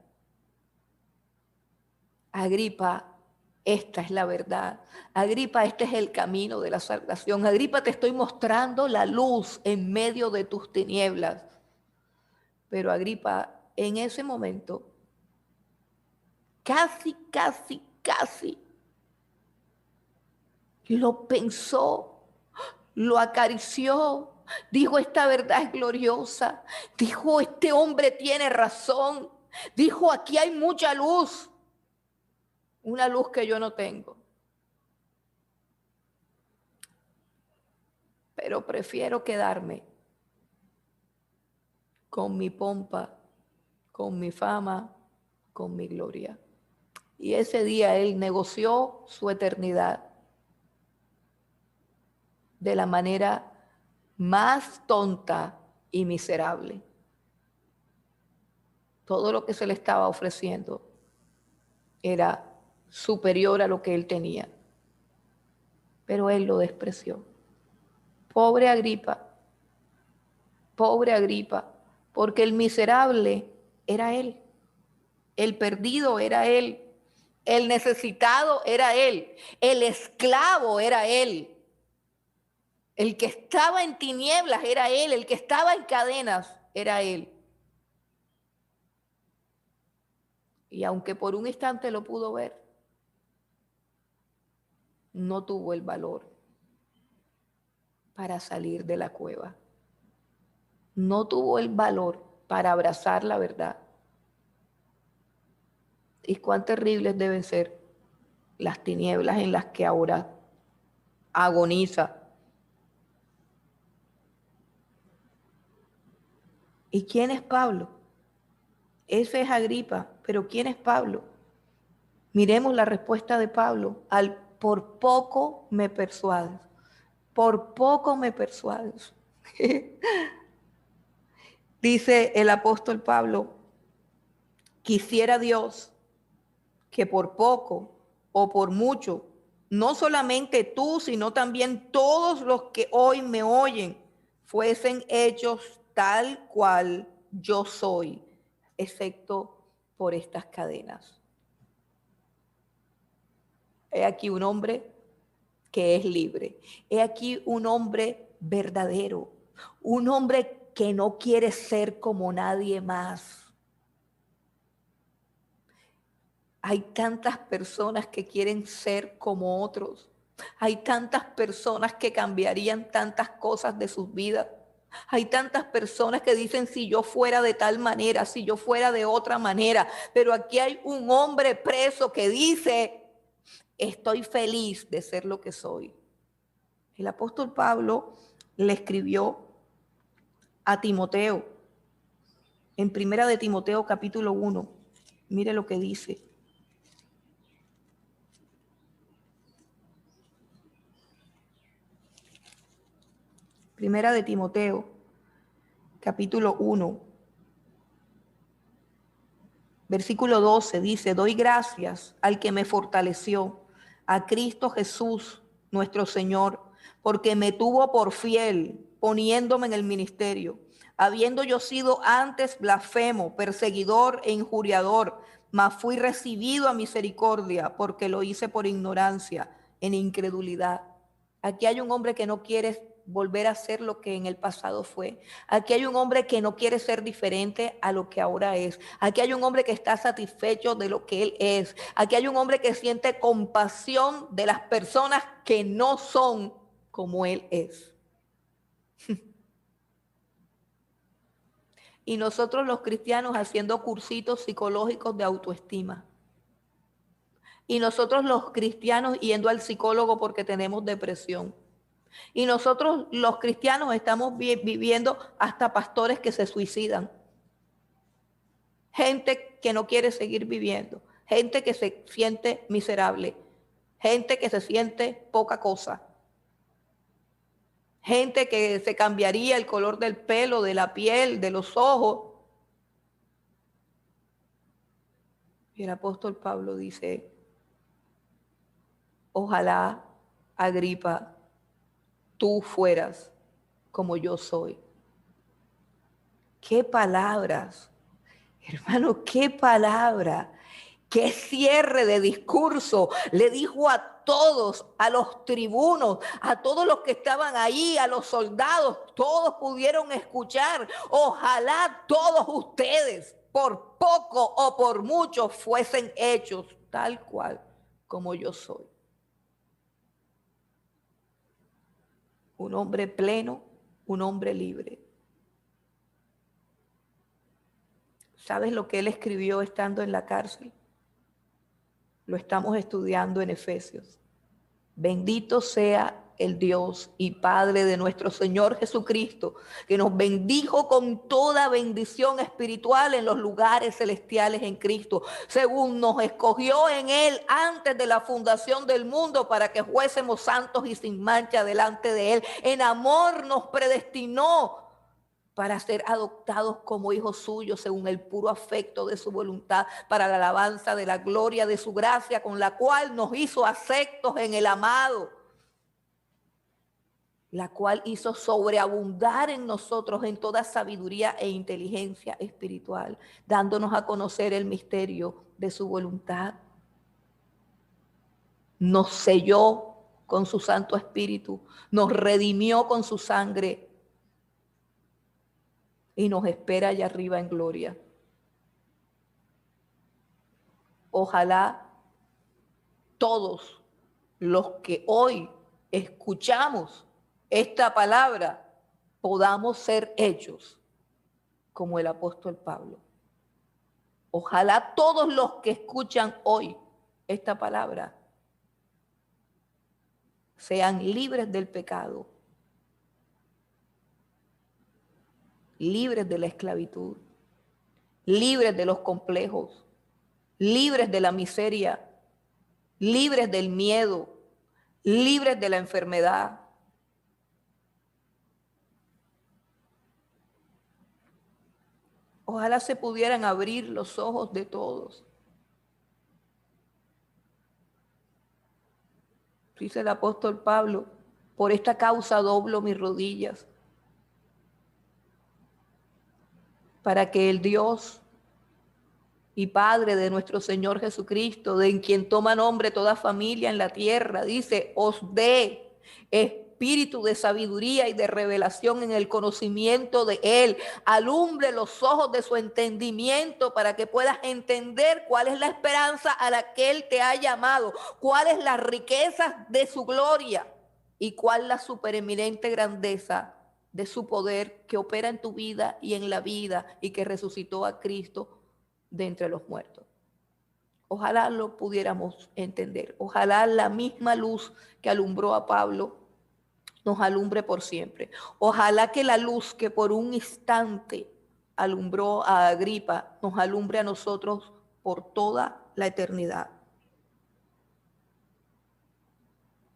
Agripa, esta es la verdad. Agripa, este es el camino de la salvación. Agripa, te estoy mostrando la luz en medio de tus tinieblas. Pero Agripa, en ese momento, casi lo pensó, lo acarició, dijo: esta verdad es gloriosa, dijo: este hombre tiene razón, dijo: aquí hay mucha luz, una luz que yo no tengo. Pero prefiero quedarme con mi pompa, con mi fama, con mi gloria. Y ese día él negoció su eternidad de la manera más tonta y miserable. Todo lo que se le estaba ofreciendo era superior a lo que él tenía, pero él lo despreció. Pobre Agripa, porque el miserable era él, el perdido era él, el necesitado era él, el esclavo era él, el que estaba en tinieblas era él, el que estaba en cadenas era él. Y aunque por un instante lo pudo ver, no tuvo el valor para salir de la cueva. No tuvo el valor para abrazar la verdad. Y cuán terribles deben ser las tinieblas en las que ahora agoniza. ¿Y quién es Pablo? Ese es Agripa, pero ¿quién es Pablo? Miremos la respuesta de Pablo al por poco me persuades. Por poco me persuades. Dice el apóstol Pablo: quisiera Dios que por poco o por mucho, no solamente tú, sino también todos los que hoy me oyen, fuesen hechos tal cual yo soy, excepto por estas cadenas. He aquí un hombre que es libre. He aquí un hombre verdadero, un hombre que no quiere ser como nadie más. Hay tantas personas que quieren ser como otros. Hay tantas personas que cambiarían tantas cosas de sus vidas. Hay tantas personas que dicen: si yo fuera de tal manera, si yo fuera de otra manera. Pero aquí hay un hombre preso que dice: estoy feliz de ser lo que soy. El apóstol Pablo le escribió a Timoteo en Primera de Timoteo capítulo 1. Mire lo que dice. Primera de Timoteo, capítulo 1, versículo 12, dice: doy gracias al que me fortaleció, a Cristo Jesús, nuestro Señor, porque me tuvo por fiel, poniéndome en el ministerio, habiendo yo sido antes blasfemo, perseguidor e injuriador, mas fui recibido a misericordia porque lo hice por ignorancia, en incredulidad. Aquí hay un hombre que no quiere volver a ser lo que en el pasado fue. Aquí hay un hombre que no quiere ser diferente a lo que ahora es. Aquí hay un hombre que está satisfecho de lo que él es. Aquí hay un hombre que siente compasión de las personas que no son como él es. Y nosotros los cristianos haciendo cursitos psicológicos de autoestima. Y nosotros los cristianos yendo al psicólogo porque tenemos depresión. Y nosotros los cristianos estamos viviendo hasta pastores que se suicidan. Gente que no quiere seguir viviendo. Gente que se siente miserable. Gente que se siente poca cosa. Gente que se cambiaría el color del pelo, de la piel, de los ojos. Y el apóstol Pablo dice, ojalá, Agripa, tú fueras como yo soy. ¡Qué palabras! Hermano, qué palabra, qué cierre de discurso. Le dijo a todos, a los tribunos, a todos los que estaban ahí, a los soldados, todos pudieron escuchar. Ojalá todos ustedes, por poco o por mucho, fuesen hechos tal cual como yo soy. Un hombre pleno, un hombre libre. ¿Sabes lo que él escribió estando en la cárcel? Lo estamos estudiando en Efesios. Bendito sea el Dios y Padre de nuestro Señor Jesucristo, que nos bendijo con toda bendición espiritual en los lugares celestiales en Cristo, según nos escogió en Él antes de la fundación del mundo para que fuésemos santos y sin mancha delante de Él. En amor nos predestinó para ser adoptados como hijos suyos según el puro afecto de su voluntad, para la alabanza de la gloria de su gracia, con la cual nos hizo aceptos en el amado, la cual hizo sobreabundar en nosotros en toda sabiduría e inteligencia espiritual, dándonos a conocer el misterio de su voluntad. Nos selló con su Santo Espíritu, nos redimió con su sangre, y nos espera allá arriba en gloria. Ojalá todos los que hoy escuchamos esta palabra podamos ser hechos como el apóstol Pablo. Ojalá todos los que escuchan hoy esta palabra sean libres del pecado, libres de la esclavitud, libres de los complejos, libres de la miseria, libres del miedo, libres de la enfermedad. Ojalá se pudieran abrir los ojos de todos. Dice el apóstol Pablo, por esta causa doblo mis rodillas, para que el Dios y Padre de nuestro Señor Jesucristo, de en quien toma nombre toda familia en la tierra, dice, os dé espíritu de sabiduría y de revelación en el conocimiento de Él, alumbre los ojos de su entendimiento para que puedas entender cuál es la esperanza a la que Él te ha llamado, cuáles las riquezas de su gloria y cuál la supereminente grandeza de su poder que opera en tu vida y en la vida y que resucitó a Cristo de entre los muertos. Ojalá lo pudiéramos entender. Ojalá la misma luz que alumbró a Pablo nos alumbre por siempre. Ojalá que la luz que por un instante alumbró a Agripa nos alumbre a nosotros por toda la eternidad.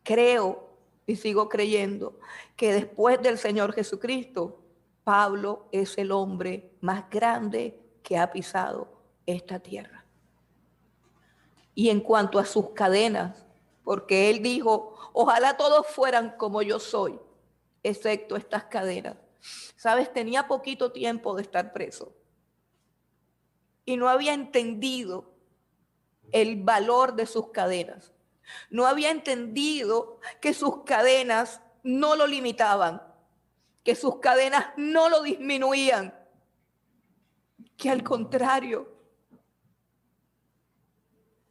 Creo y sigo creyendo que después del Señor Jesucristo, Pablo es el hombre más grande que ha pisado esta tierra. Y en cuanto a sus cadenas, porque él dijo, ojalá todos fueran como yo soy, excepto estas cadenas. Sabes, tenía poquito tiempo de estar preso y no había entendido el valor de sus cadenas. No había entendido que sus cadenas no lo limitaban, que sus cadenas no lo disminuían, que al contrario,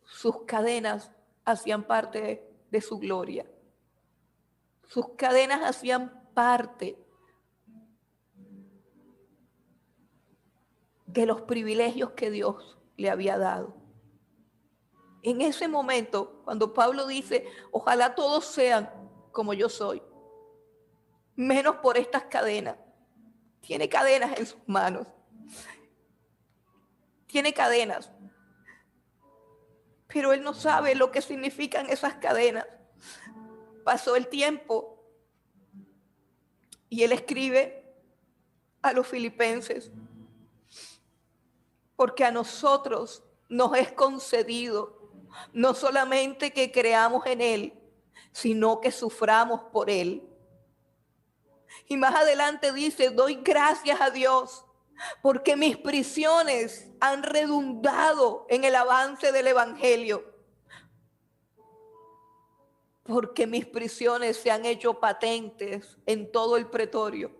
sus cadenas hacían parte de su gloria. Sus cadenas hacían parte de los privilegios que Dios le había dado. En ese momento, cuando Pablo dice, ojalá todos sean como yo soy, menos por estas cadenas. Tiene cadenas en sus manos. Tiene cadenas. Pero él no sabe lo que significan esas cadenas. Pasó el tiempo y él escribe a los filipenses, porque a nosotros nos es concedido no solamente que creamos en Él, sino que suframos por Él. Y más adelante dice, doy gracias a Dios porque mis prisiones han redundado en el avance del Evangelio. Porque mis prisiones se han hecho patentes en todo el pretorio.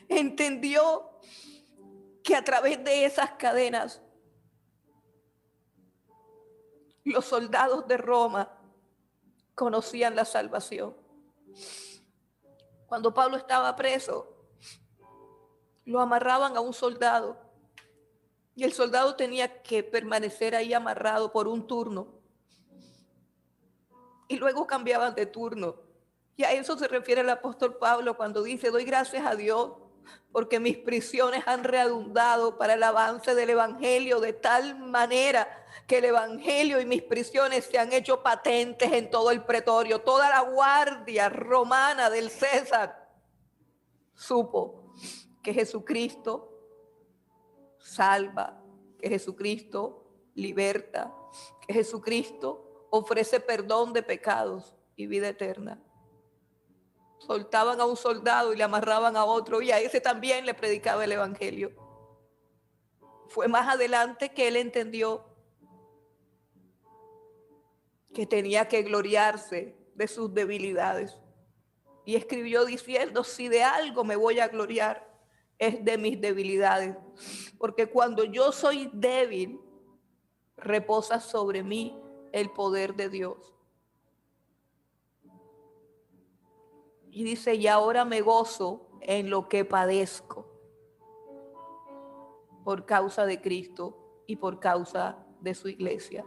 Entendió que a través de esas cadenas los soldados de Roma conocían la salvación. Cuando Pablo estaba preso, lo amarraban a un soldado y el soldado tenía que permanecer ahí amarrado por un turno y luego cambiaban de turno. Y a eso se refiere el apóstol Pablo cuando dice, doy gracias a Dios porque mis prisiones han redundado para el avance del Evangelio de tal manera que el Evangelio y mis prisiones se han hecho patentes en todo el pretorio. Toda la guardia romana del César supo que Jesucristo salva, que Jesucristo liberta, que Jesucristo ofrece perdón de pecados y vida eterna. Soltaban a un soldado y le amarraban a otro y a ese también le predicaba el Evangelio. Fue más adelante que él entendió que tenía que gloriarse de sus debilidades. Y escribió diciendo, si de algo me voy a gloriar, es de mis debilidades. Porque cuando yo soy débil, reposa sobre mí el poder de Dios. Y dice, y ahora me gozo en lo que padezco por causa de Cristo y por causa de su iglesia.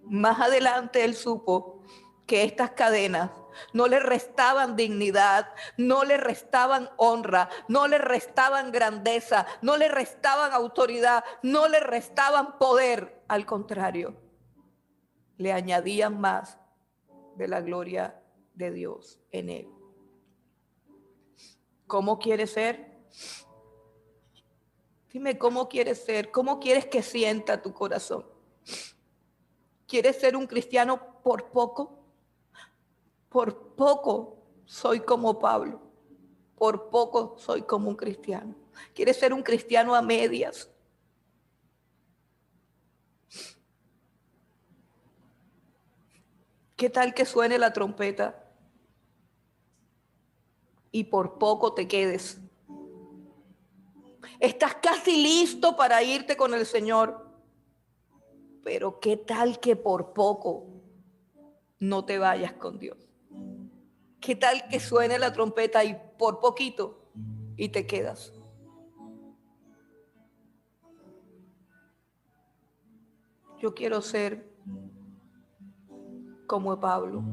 Más adelante él supo que estas cadenas no le restaban dignidad, no le restaban honra, no le restaban grandeza, no le restaban autoridad, no le restaban poder. Al contrario, le añadían más de la gloria de Dios en él. ¿Cómo quieres ser? Dime cómo quieres ser, cómo quieres que sienta tu corazón. ¿Quieres ser un cristiano por poco? Por poco soy como Pablo. Por poco soy como un cristiano. ¿Quieres ser un cristiano a medias? ¿Qué tal que suene la trompeta y por poco te quedes? Estás casi listo para irte con el Señor, pero ¿qué tal que por poco no te vayas con Dios? ¿Qué tal que suene la trompeta y por poquito y te quedas? Yo quiero ser como Pablo.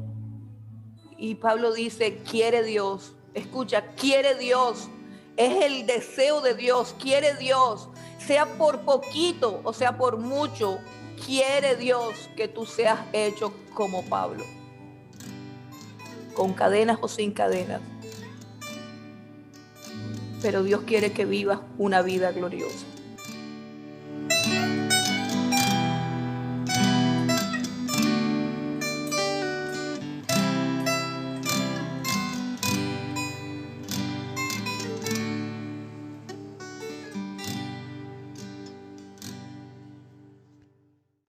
Y Pablo dice, quiere Dios. Escucha, quiere Dios. Es el deseo de Dios, quiere Dios. Sea por poquito o sea por mucho, quiere Dios que tú seas hecho como Pablo. Con cadenas o sin cadenas. Pero Dios quiere que vivas una vida gloriosa.